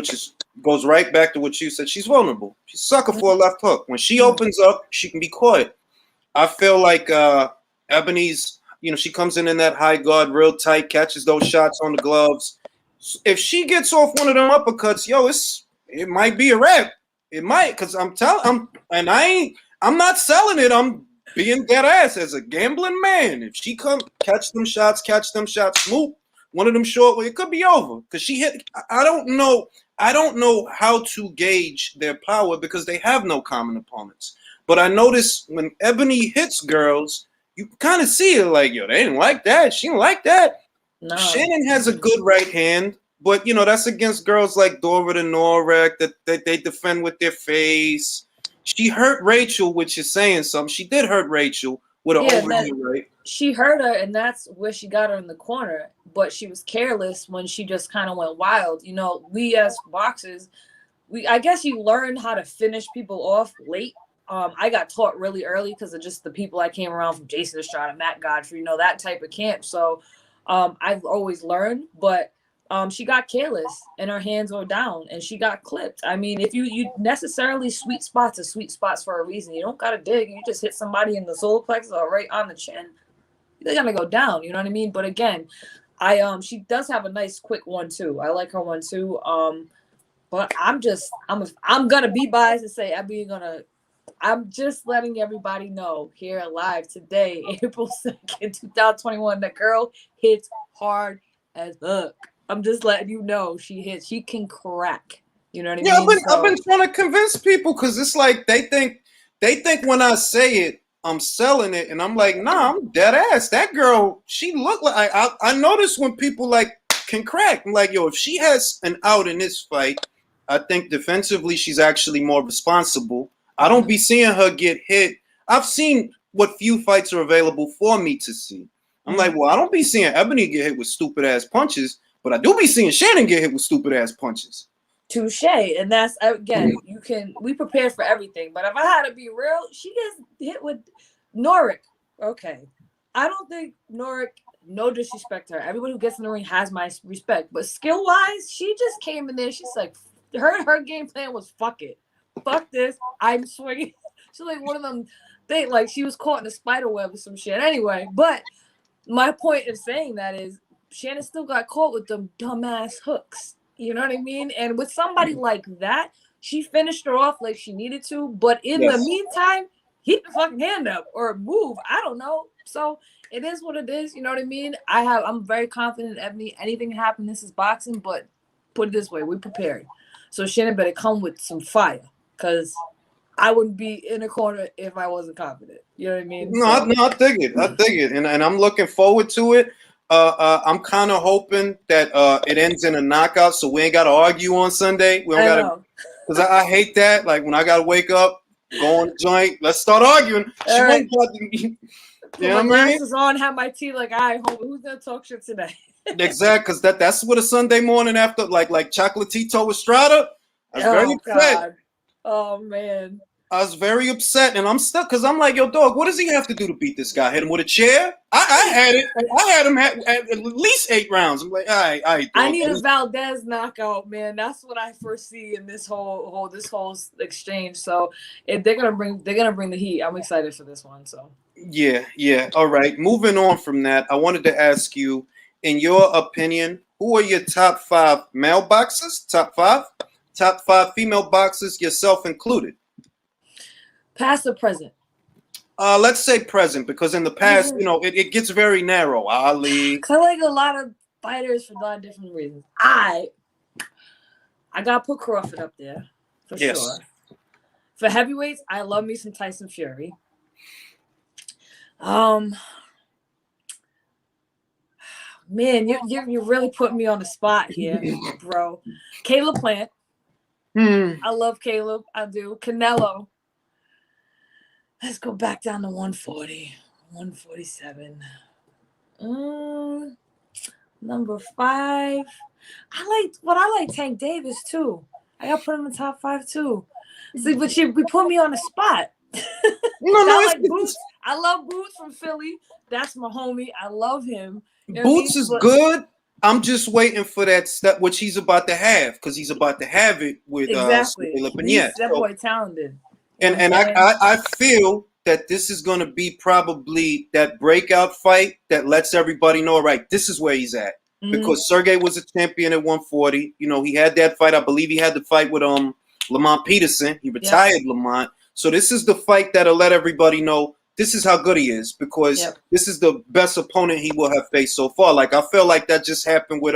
goes right back to what you said, she's vulnerable. She's a sucker for a left hook. When she opens up, she can be caught. I feel like Ebony's, she comes in that high guard real tight, catches those shots on the gloves. If she gets off one of them uppercuts, it might be a wrap. It might, because I'm not selling it. I'm being dead ass as a gambling man. If she catch them shots, swoop, one of them short, it could be over. Because she hit. I don't know how to gauge their power because they have no common opponents. But I notice when Ebony hits girls, you kind of see it like, yo, they didn't like that. She didn't like that. No. Shannon has a good right hand, but that's against girls like Dora the Norek that they defend with their face. She hurt Rachel, which is saying something. She did hurt Rachel with an overhand right. She hurt her, and that's where she got her in the corner. But she was careless when she just kind of went wild. We as boxers, I guess you learn how to finish people off late. I got taught really early because of just the people I came around from Jason Estrada, Matt Godfrey, that type of camp. So I've always learned, but she got careless and her hands were down and she got clipped. I mean, if you necessarily sweet spots are sweet spots for a reason. You don't got to dig. You just hit somebody in the solar plexus or right on the chin. They're going to go down. You know what I mean? But again, she does have a nice quick 1-2. I like her 1-2. But I'm going to be biased and say I'm just letting everybody know here live today, April 2nd, 2021, that girl hits hard as fuck. I'm just letting you know she can crack. You know what I mean? I've been trying to convince people because it's like they think when I say it, I'm selling it, and I'm like, nah, I'm dead ass. That girl, she looked like I notice when people can crack. I'm like, yo, if she has an out in this fight, I think defensively she's actually more responsible. I don't be seeing her get hit. I've seen what few fights are available for me to see. I'm like, well, I don't be seeing Ebony get hit with stupid ass punches, but I do be seeing Shannon get hit with stupid ass punches. Touche. And that's, again, we prepared for everything. But if I had to be real, she gets hit with Norick. Okay. I don't think Norick, no disrespect to her. Everyone who gets in the ring has my respect. But skill-wise, she just came in there. She's like, her game plan was fuck it. Fuck this. I'm swinging. She's like one of them things, like she was caught in a spider web or some shit. Anyway, but my point of saying that is Shannon still got caught with them dumbass hooks. You know what I mean? And with somebody like that, she finished her off like she needed to. But in the meantime, keep the fucking hand up or move. I don't know. So it is what it is. You know what I mean? I'm very confident in Ebony. Anything can happen. This is boxing, but put it this way, we're prepared. So Shannon better come with some fire. Because I wouldn't be in a corner if I wasn't confident. You know what I mean? No, I dig it. And I'm looking forward to it. I'm kind of hoping that it ends in a knockout so we ain't got to argue on Sunday. We don't got to, because I hate that. Like when I got to wake up, go on the joint, let's start arguing. All right. You know what I mean? On, have my tea like, all right, who's going to talk shit today? Exactly, because that's what a Sunday morning after, like Chocolatito Estrada. I was very upset. God. Oh man, I was very upset, and I'm stuck because I'm like, yo, dog, what does he have to do to beat this guy? Hit him with a chair? I had it. I had him at least 8 rounds. I'm like, all right, dog. I need a Valdez knockout, man. That's what I foresee in this whole exchange. So if they're gonna bring the heat, I'm excited for this one. So yeah. All right, moving on from that, I wanted to ask you, in your opinion, who are your top 5 male boxers? Top 5 female boxers, yourself included. Past or present? Let's say present, because in the past, it gets very narrow. Ali. Cause I like a lot of fighters for a lot of different reasons. I gotta put Crawford up there for sure. For heavyweights, I love me some Tyson Fury. Man, you really put me on the spot here, bro. Caleb Plant. I love Caleb. I do. Canelo. Let's go back down to 140. 147. Number 5. I like Tank Davis too. I gotta put him in the top 5 too. See, but we put me on the spot. I like Boots. I love Boots from Philly. That's my homie. I love him. You know Boots is good. I'm just waiting for that step, which he's about to have, because he's about to have it with exactly. That boy talented. And I feel that this is going to be probably that breakout fight that lets everybody know, right, this is where he's at. Because Sergey was a champion at 140. You know, he had that fight. I believe he had the fight with Lamont Peterson. He retired Lamont. So this is the fight that'll let everybody know this is how good he is, because this is the best opponent he will have faced so far. Like, I feel like that just happened with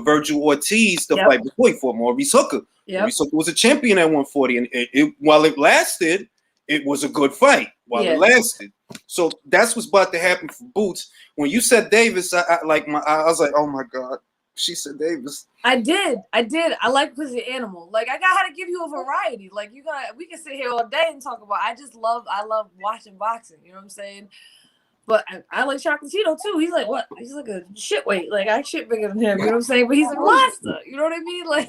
Virgil Ortiz, the fight before he fought Maurice Hooker. Maurice Hooker was a champion at 140, and while it lasted, it was a good fight while it lasted. So that's what's about to happen for Boots. When you said Davis, I was like, oh my God. She said Davis. I did. I like because you're animal. Like, I got to give you a variety. Like, we can sit here all day and talk about. I love watching boxing. You know what I'm saying? But I like Chocolatito too. He's like what? He's like a shit weight. Like, I shit bigger than him. You know what I'm saying? But he's a monster. You know what I mean? Like.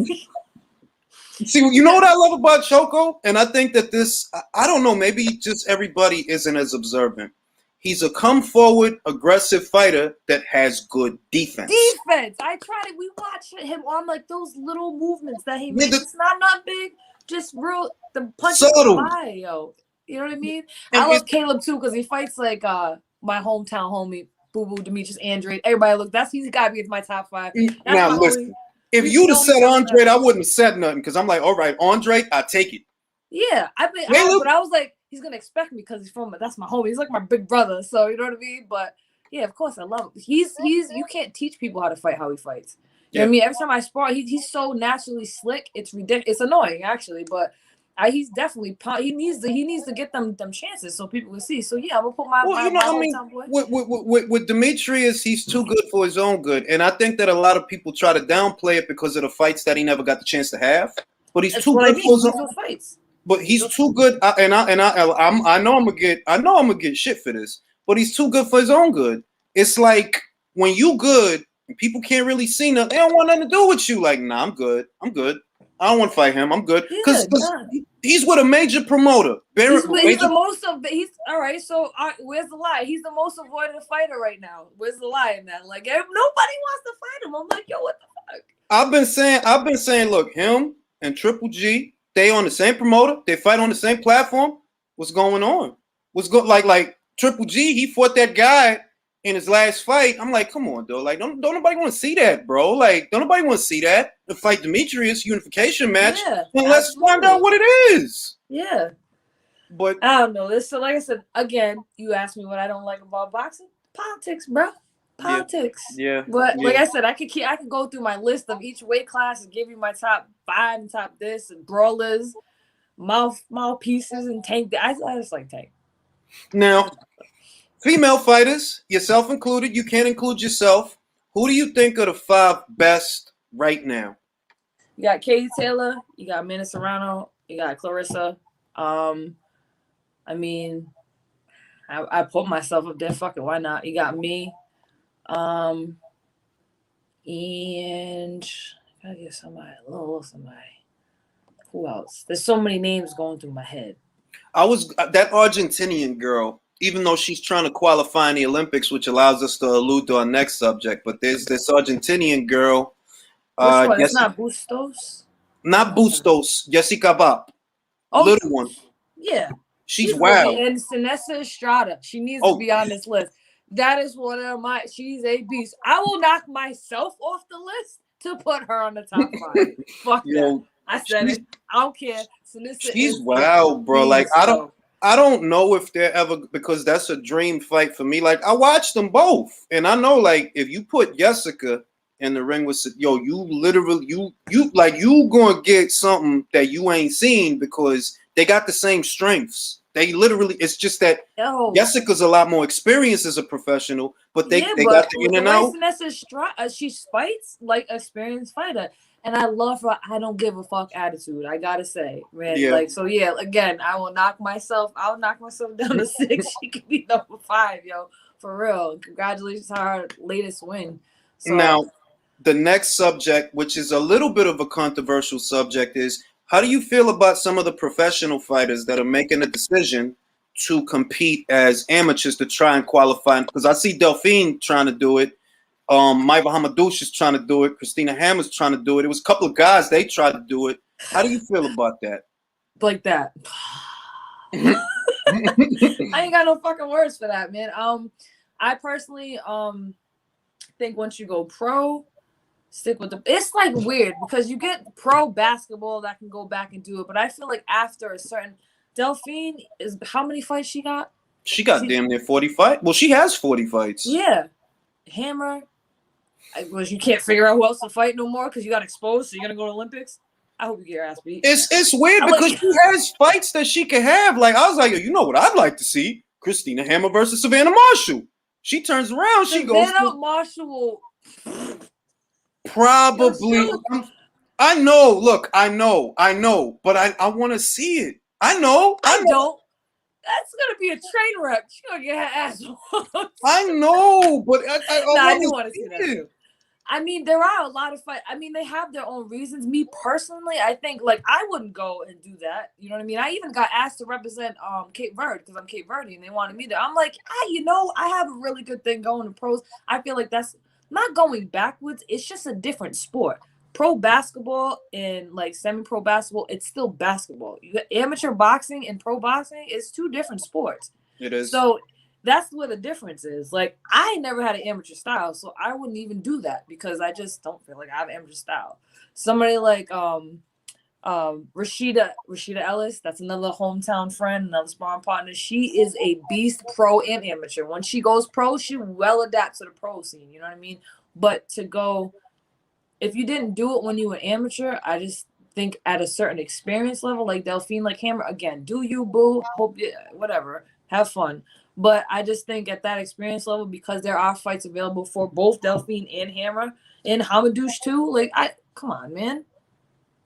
See, you know what I love about Choco? And I think that I don't know, maybe just everybody isn't as observant. He's a come-forward, aggressive fighter that has good defense. I tried it. We watched him on, like, those little movements that he makes. It's not big, just real, the punch in the eye, yo. You know what I mean? I love Caleb, too, because he fights, like, my hometown homie, Boo Boo Demetrius Andrade. Everybody he's got to be in my top 5. Now, listen. If you'd have said Andre, I wouldn't have said nothing, because I'm like, all right, Andre, I take it. Yeah, but I was like, he's gonna expect me because that's my homie. He's like my big brother, so you know what I mean. But yeah, of course I love him. He's you can't teach people how to fight how he fights. You know what I mean? Every time I spar, he's so naturally slick. It's ridiculous. It's annoying actually, but he's definitely he needs to get them chances so people will see. So yeah, I'm gonna put my with Demetrius, he's too good for his own good, and I think that a lot of people try to downplay it because of the fights that he never got the chance to have. But he's too good for his own fights. But he's too good, I know I'm gonna get shit for this. But he's too good for his own good. It's like when you good and people can't really see nothing, they don't want nothing to do with you. Like, nah, I'm good. I don't want to fight him. I'm good because he's with a major promoter. He's all right. So where's the lie? He's the most avoided fighter right now. Where's the lie in that? Like, nobody wants to fight him. I'm like, yo, what the fuck? I've been saying, look, him and Triple G, they on the same promoter. They fight on the same platform. What's going on? Like Triple G? He fought that guy in his last fight. I'm like, come on, though. Like, don't nobody want to see that, bro. Like, don't nobody want to see that. The fight Demetrius unification match. Yeah, well, let's find out what it is. Yeah. But I don't know. So, like I said, again, you asked me what I don't like about boxing. Politics, bro. Politics. Yeah. But like I said, I could go through my list of each weight class and give you my top 5 and top this and brawlers, mouthpieces, and Tank. I just like Tank. Now, female fighters, yourself included, you can't include yourself. Who do you think are the 5 best right now? You got Katie Taylor, you got Mina Serrano, you got Clarissa. I mean, I put myself up there. Fuck it, why not? You got me. And I gotta get somebody, a little somebody. Who else? There's so many names going through my head. I was that Argentinian girl, even though she's trying to qualify in the Olympics, which allows us to allude to our next subject. But there's this Argentinian girl. Which one? It's not Bustos? Not Bustos. Jessica Bop. Little one. Yeah. She's wild. And Sinessa Estrada. She needs to be on this list. That is one of she's a beast. I will knock myself off the list to put her on the top 5. Fuck that. I said it. I don't care. She's wild, bro. Like, I don't know if they're ever, because that's a dream fight for me. Like, I watched them both, and I know, like, if you put Jessica in the ring with, you literally, you gonna get something that you ain't seen, because they got the same strengths. They literally, it's just that Jessica's a lot more experienced as a professional, but they got the in and out. She fights like an experienced fighter. And I love her I don't give a fuck attitude. I gotta say, man. Yeah. Like, so yeah, again, I'll knock myself down to 6. She could be number 5, yo. For real. Congratulations on her latest win. So, now, the next subject, which is a little bit of a controversial subject, is how do you feel about some of the professional fighters that are making a decision to compete as amateurs to try and qualify? Because I see Delphine trying to do it. Maiva Hamadouche is trying to do it. Christina Hammer's trying to do it. It was a couple of guys, they tried to do it. How do you feel about that? Like that. I ain't got no fucking words for that, man. I personally think once you go pro, stick with it's like weird because you get pro basketball that can go back and do it, but I feel like after a certain Delphine is how many fights she got? She got damn near 40 fights. Well, she has 40 fights. Yeah. Hammer. You can't figure out who else to fight no more because you got exposed, so you're gonna go to Olympics. I hope you get your ass beat. It's weird because she has fights that she can have. Like I was like, you know what I'd like to see? Christina Hammer versus Savannah Marshall. She turns around, she goes. Savannah Marshall probably. I know. Look, I know, but I want to see it. I know. I don't. That's gonna be a train wreck. She's gonna get her ass whooped. I know, but I do want to see that too. I mean, there are a lot of fights. I mean, they have their own reasons. Me personally, I think like I wouldn't go and do that. You know what I mean? I even got asked to represent Cape Verde because I'm Cape Verde and they wanted me there. I'm like, I have a really good thing going to pros. I feel like that's not going backwards. It's just a different sport. Pro basketball and like semi-pro basketball, it's still basketball. You got amateur boxing and pro boxing, it's 2 different sports. It is. So that's where the difference is. Like I never had an amateur style, so I wouldn't even do that because I just don't feel like I have amateur style. Somebody like Rashida Ellis, that's another hometown friend, another sparring partner. She is a beast, pro and amateur. When she goes pro, she well adapts to the pro scene. You know what I mean? But to go, if you didn't do it when you were amateur, I just think at a certain experience level, like Delphine, like Hammer, again, do you, boo, hope, whatever, have fun. But I just think at that experience level, because there are fights available for both Delphine and Hammer and Hamadouche too. Like, come on, man.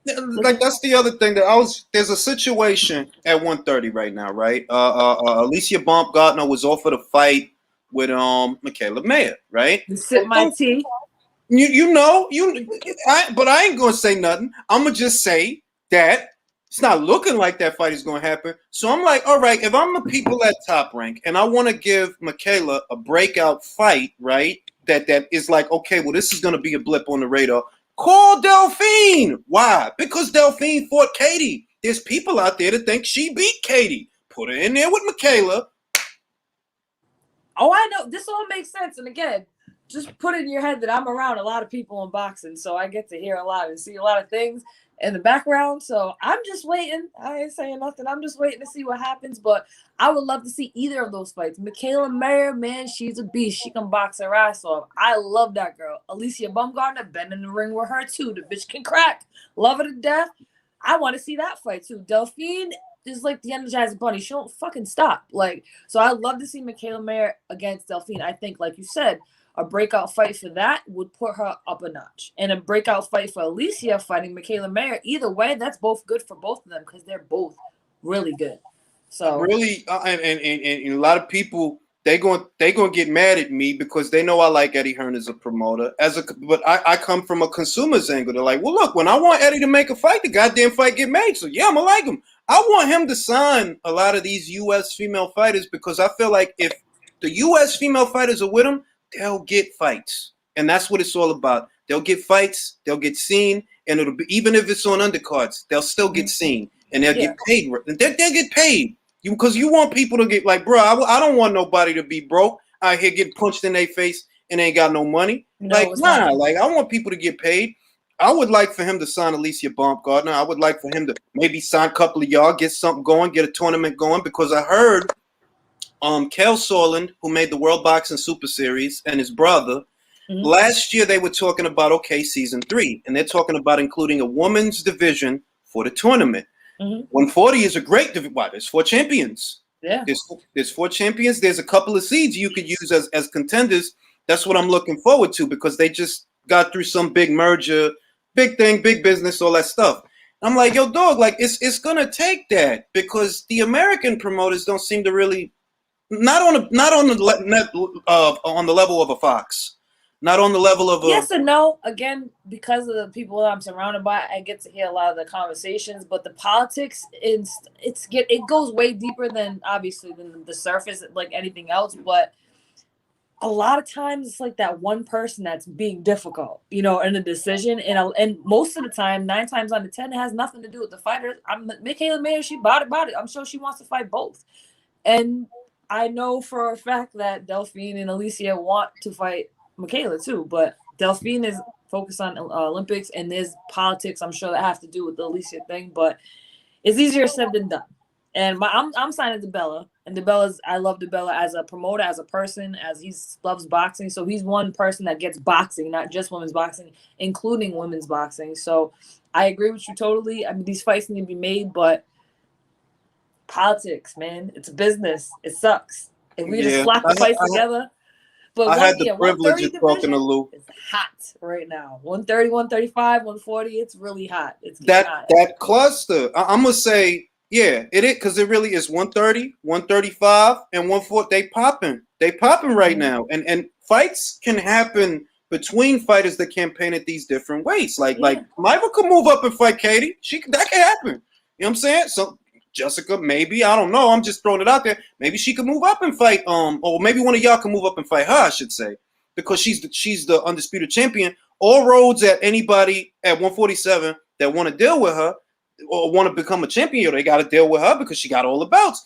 Like that's the other thing that there's a situation at 130 right now, right? Alicia Baumgartner was offered a fight with Michaela Mayer, right? You sip my tea. But I ain't gonna say nothing. I'm gonna just say that it's not looking like that fight is gonna happen. So I'm like, all right, if I'm the people at Top Rank and I want to give Michaela a breakout fight, right? That is like, okay, well, this is gonna be a blip on the radar. Call Delphine. Why? Because Delphine fought Katie. There's people out there that think she beat Katie. Put her in there with Michaela. Oh, I know. This all makes sense. And again, just put it in your head that I'm around a lot of people in boxing, so I get to hear a lot and see a lot of things in the background. So I'm just waiting. I ain't saying nothing. I'm just waiting to see what happens. But I would love to see either of those fights. Michaela Mayer, man, she's a beast. She can box her ass off. I love that girl. Alicia Baumgartner, been in the ring with her too. The bitch can crack. Love her to death. I want to see that fight too. Delphine is like the Energizer Bunny. She don't fucking stop. Like, so I'd love to see Michaela Mayer against Delphine. I think, like you said, a breakout fight for that would put her up a notch. And a breakout fight for Alicia fighting Michaela Mayer, either way, that's both good for both of them because they're both really good. So really, and a lot of people, they going get mad at me because they know I like Eddie Hearn as a promoter. But I come from a consumer's angle. They're like, well, look, when I want Eddie to make a fight, the goddamn fight get made. So yeah, I'm gonna like him. I want him to sign a lot of these U.S. female fighters because I feel like if the U.S. female fighters are with him, they'll get fights. And that's what it's all about. They'll get fights, they'll get seen, and it'll be, even if it's on undercards, they'll still get seen and they'll get paid. They'll get paid. Because you want people to get like, bro, I don't want nobody to be broke out here get punched in their face and ain't got no money. No, like, nah, like I want people to get paid. I would like for him to sign Alicia Baumgartner. I would like for him to maybe sign a couple of y'all, get something going, get a tournament going, because I heard Kel Sorland, who made the World Boxing Super Series, and his brother, last year they were talking about, okay, season 3, and they're talking about including a women's division for the tournament. 140 is a great division. Why? There's 4 champions. Yeah. There's 4 champions. There's a couple of seeds you could use as contenders. That's what I'm looking forward to because they just got through some big merger, big thing, big business, all that stuff. I'm like, yo, dog, like it's gonna take that because the American promoters don't seem to really on the level of a Fox, not on the level of yes and no. Again, because of the people I'm surrounded by, I get to hear a lot of the conversations. But the politics it goes way deeper than obviously than the surface, like anything else. But a lot of times it's like that one person that's being difficult, in a decision. And most of the time, 9 times out of 10, it has nothing to do with the fighter. Michaela Mayer, she bought it. I'm sure she wants to fight both. And I know for a fact that Delphine and Alicia want to fight Michaela too, but Delphine is focused on Olympics, and there's politics, I'm sure, that have to do with the Alicia thing, but it's easier said than done. And I'm signing DeBella, and I love DeBella as a promoter, as a person, as he loves boxing. So he's one person that gets boxing, not just women's boxing, including women's boxing. So I agree with you totally. I mean, these fights need to be made, but politics, man, it's a business. It sucks. If we just slap the fights together. But I had the privilege of talking to Lou. It's hot right now. 130, 135, 140. It's really hot. It's that cluster. I'm gonna say, yeah, it is because it really is 130, 135, and 140. They popping right now, and fights can happen between fighters that campaign at these different weights. Like Maiva could move up and fight Katie. That can happen. You know what I'm saying? So Jessica, maybe, I don't know. I'm just throwing it out there. Maybe she could move up and fight. Or maybe one of y'all can move up and fight her, I should say, because she's the undisputed champion. All roads at anybody at 147 that want to deal with her or want to become a champion, they got to deal with her because she got all the belts.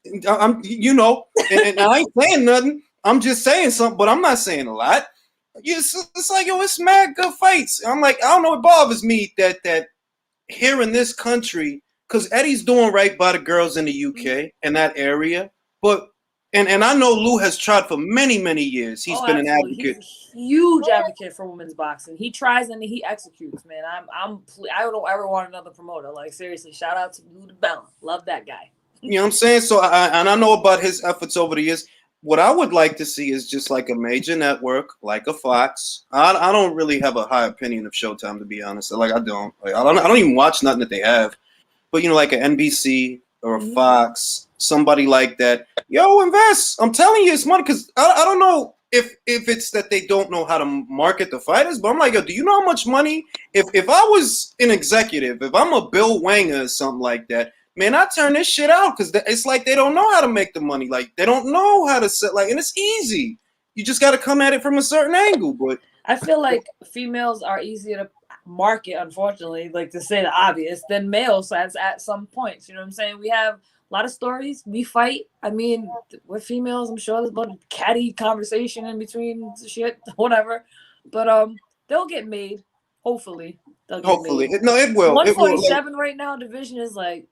And I ain't saying nothing. I'm just saying something, but I'm not saying a lot. It's like, yo, it's mad good fights. I'm like, I don't know. It bothers me that here in this country. Because Eddie's doing right by the girls in the UK in that area. But and I know Lou has tried for many, many years. He's been an advocate. He's a huge advocate for women's boxing. He tries and he executes, man. I don't ever want another promoter. Like, seriously, shout out to Lou DeBella. Love that guy. You know what I'm saying? So I know about his efforts over the years. What I would like to see is just like a major network, like a Fox. I don't really have a high opinion of Showtime, to be honest. Like, I don't even watch nothing that they have. But, like an NBC or a Fox, somebody like that, yo, invest. I'm telling you, it's money. Because I don't know if it's that they don't know how to market the fighters, but I'm like, yo, do you know how much money? If I was an executive, if I'm a Bill Wanger or something like that, man, I turn this shit out because it's like they don't know how to make the money. Like, they don't know how to set, and it's easy. You just got to come at it from a certain angle. But I feel like females are easier to market, unfortunately, like to say the obvious, than males at some points. You know what I'm saying? We have a lot of stories. We fight. I mean, we're females. I'm sure there's a bunch of catty conversation in between shit, whatever. But they'll get made. Hopefully, they'll get made. No, it will. 147 right now. Division is like.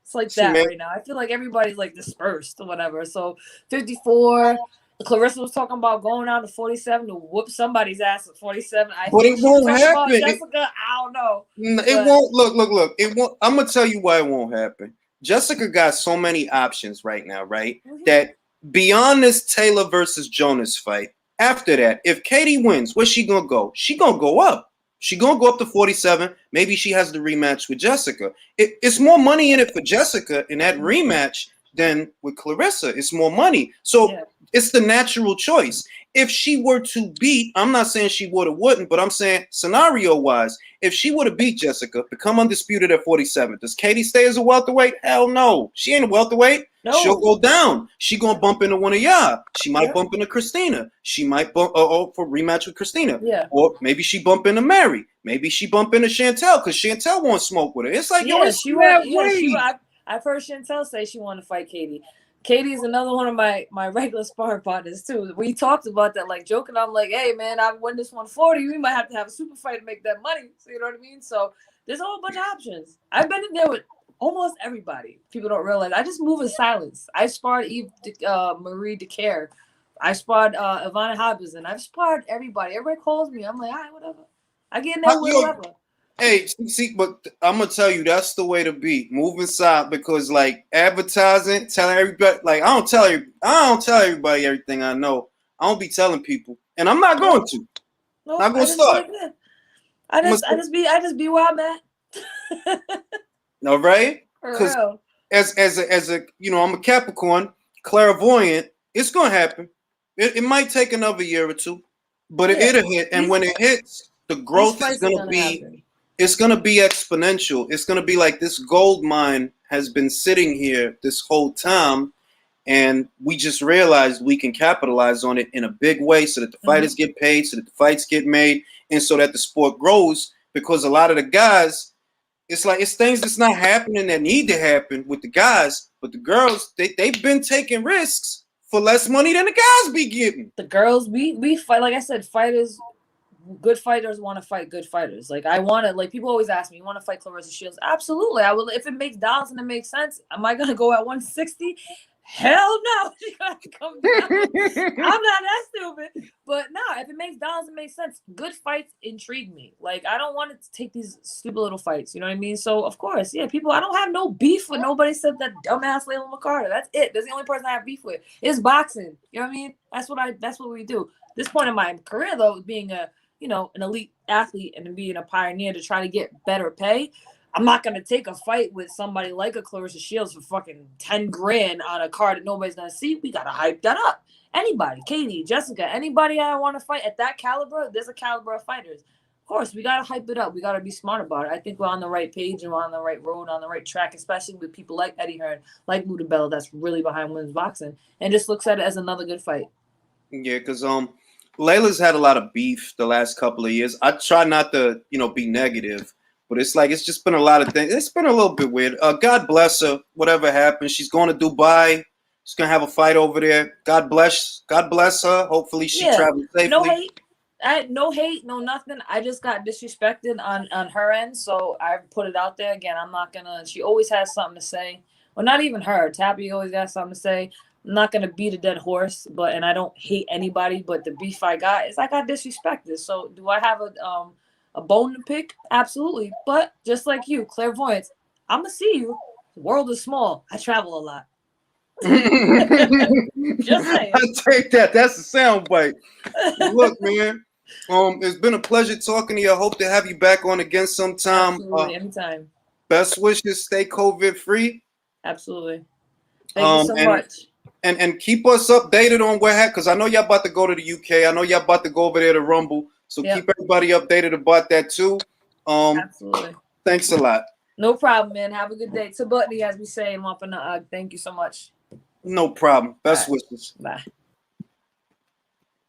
It's like that right now. I feel like everybody's like dispersed or whatever. So 54. Clarissa was talking about going down to 47 to whoop somebody's ass at 47. But it won't happen. Jessica, I don't know. It won't. Look. It won't. I'm gonna tell you why it won't happen. Jessica got so many options right now, right? That beyond this Taylor versus Jonas fight, after that, if Katie wins, where's she gonna go? She gonna go up. She gonna go up to 47. Maybe she has the rematch with Jessica. It's more money in it for Jessica in that rematch than with Clarissa. It's more money. So it's the natural choice. If she were to beat, I'm not saying she would or wouldn't, but I'm saying scenario-wise, if she would have beat Jessica, become undisputed at 47, does Katie stay as a welterweight? Hell no. She ain't a welterweight. No. She'll go down. She gonna bump into one of y'all. She might bump into Christina. She might bump for rematch with Christina. Yeah. Or maybe she bump into Mary. Maybe she bump into Chantel because Chantel won't smoke with her. It's like, I've heard Chantel say she want to fight Katie. Katie is another one of my regular sparring partners too. We talked about that, like joking. I'm like, hey man, I win this 140. We might have to have a super fight to make that money. So you know what I mean? So there's a whole bunch of options. I've been in there with almost everybody. People don't realize I just move in silence. I sparred Marie DeCare. I sparred Ivana Harbison. I've sparred everybody. Everybody calls me. I'm like, all right, whatever. I get in there with whoever. Hey, see, but I'm gonna tell you that's the way to be. Moving side because like advertising, telling everybody, like I don't tell everybody everything I know. I don't be telling people, and I'm not going to. Nope, Not gonna I just be start. like that. I just be where I'm at. All right, For because real. as a I'm a Capricorn, clairvoyant. It's gonna happen. It might take another year or two, but Yeah. it'll hit. And when it hits, the These growth is fights are gonna gonna be. happen. It's gonna be exponential. It's gonna be like this gold mine has been sitting here this whole time, and we just realized we can capitalize on it in a big way, so that the fighters get paid, so that the fights get made, and so that the sport grows. Because a lot of the guys, it's like it's things that's not happening that need to happen with the guys, but the girls they've been taking risks for less money than the guys be getting. The girls, we fight. Like I said, good fighters want to fight good fighters. Like I want to. Like people always ask me, you want to fight Clarissa Shields? Absolutely, I will if it makes dollars and it makes sense. Am I gonna go at 160? Hell no, she gotta come down. I'm not that stupid. But no, if it makes dollars and makes sense, good fights intrigue me. Like I don't want to take these stupid little fights. You know what I mean? So of course, yeah, people. I don't have no beef with nobody except that dumbass Layla McCarter. That's it. That's the only person I have beef with. It's boxing. You know what I mean? That's what we do. This point in my career, though, being an elite athlete and being a pioneer to try to get better pay. I'm not gonna take a fight with somebody like a Clarissa Shields for fucking 10 grand on a card that nobody's gonna see. We gotta hype that up. Anybody, Katie, Jessica, anybody I want to fight at that caliber, there's a caliber of fighters. Of course, we gotta hype it up. We gotta be smart about it. I think we're on the right page and we're on the right road, on the right track, especially with people like Eddie Hearn, like Luda Bella, that's really behind women's boxing, and just looks at it as another good fight. Yeah, because Layla's had a lot of beef the last couple of years. I try not to, be negative, but it's just been a lot of things. It's been a little bit weird. God bless her. Whatever happens, she's going to Dubai. She's gonna have a fight over there. God bless her. Hopefully she travels safely. No hate, no nothing. I just got disrespected on her end, so I put it out there again. I'm not gonna. She always has something to say. Well, not even her. Tappy always got something to say. I'm not gonna beat a dead horse, and I don't hate anybody. But the beef I got is I got disrespected. So do I have a bone to pick? Absolutely. But just like you, clairvoyance, I'm gonna see you. The world is small. I travel a lot. Just saying. I take that. That's a soundbite. Look, man. It's been a pleasure talking to you. I hope to have you back on again sometime. Absolutely, anytime. Best wishes. Stay COVID free. Absolutely. Thank you so much. And keep us updated on where because I know y'all about to go to the UK. I know y'all about to go over there to Rumble. So keep everybody updated about that too. Absolutely. Thanks a lot. No problem, man. Have a good day. To Courtenay, as we say in Wampanoag. Thank you so much. No problem. Best wishes. Bye.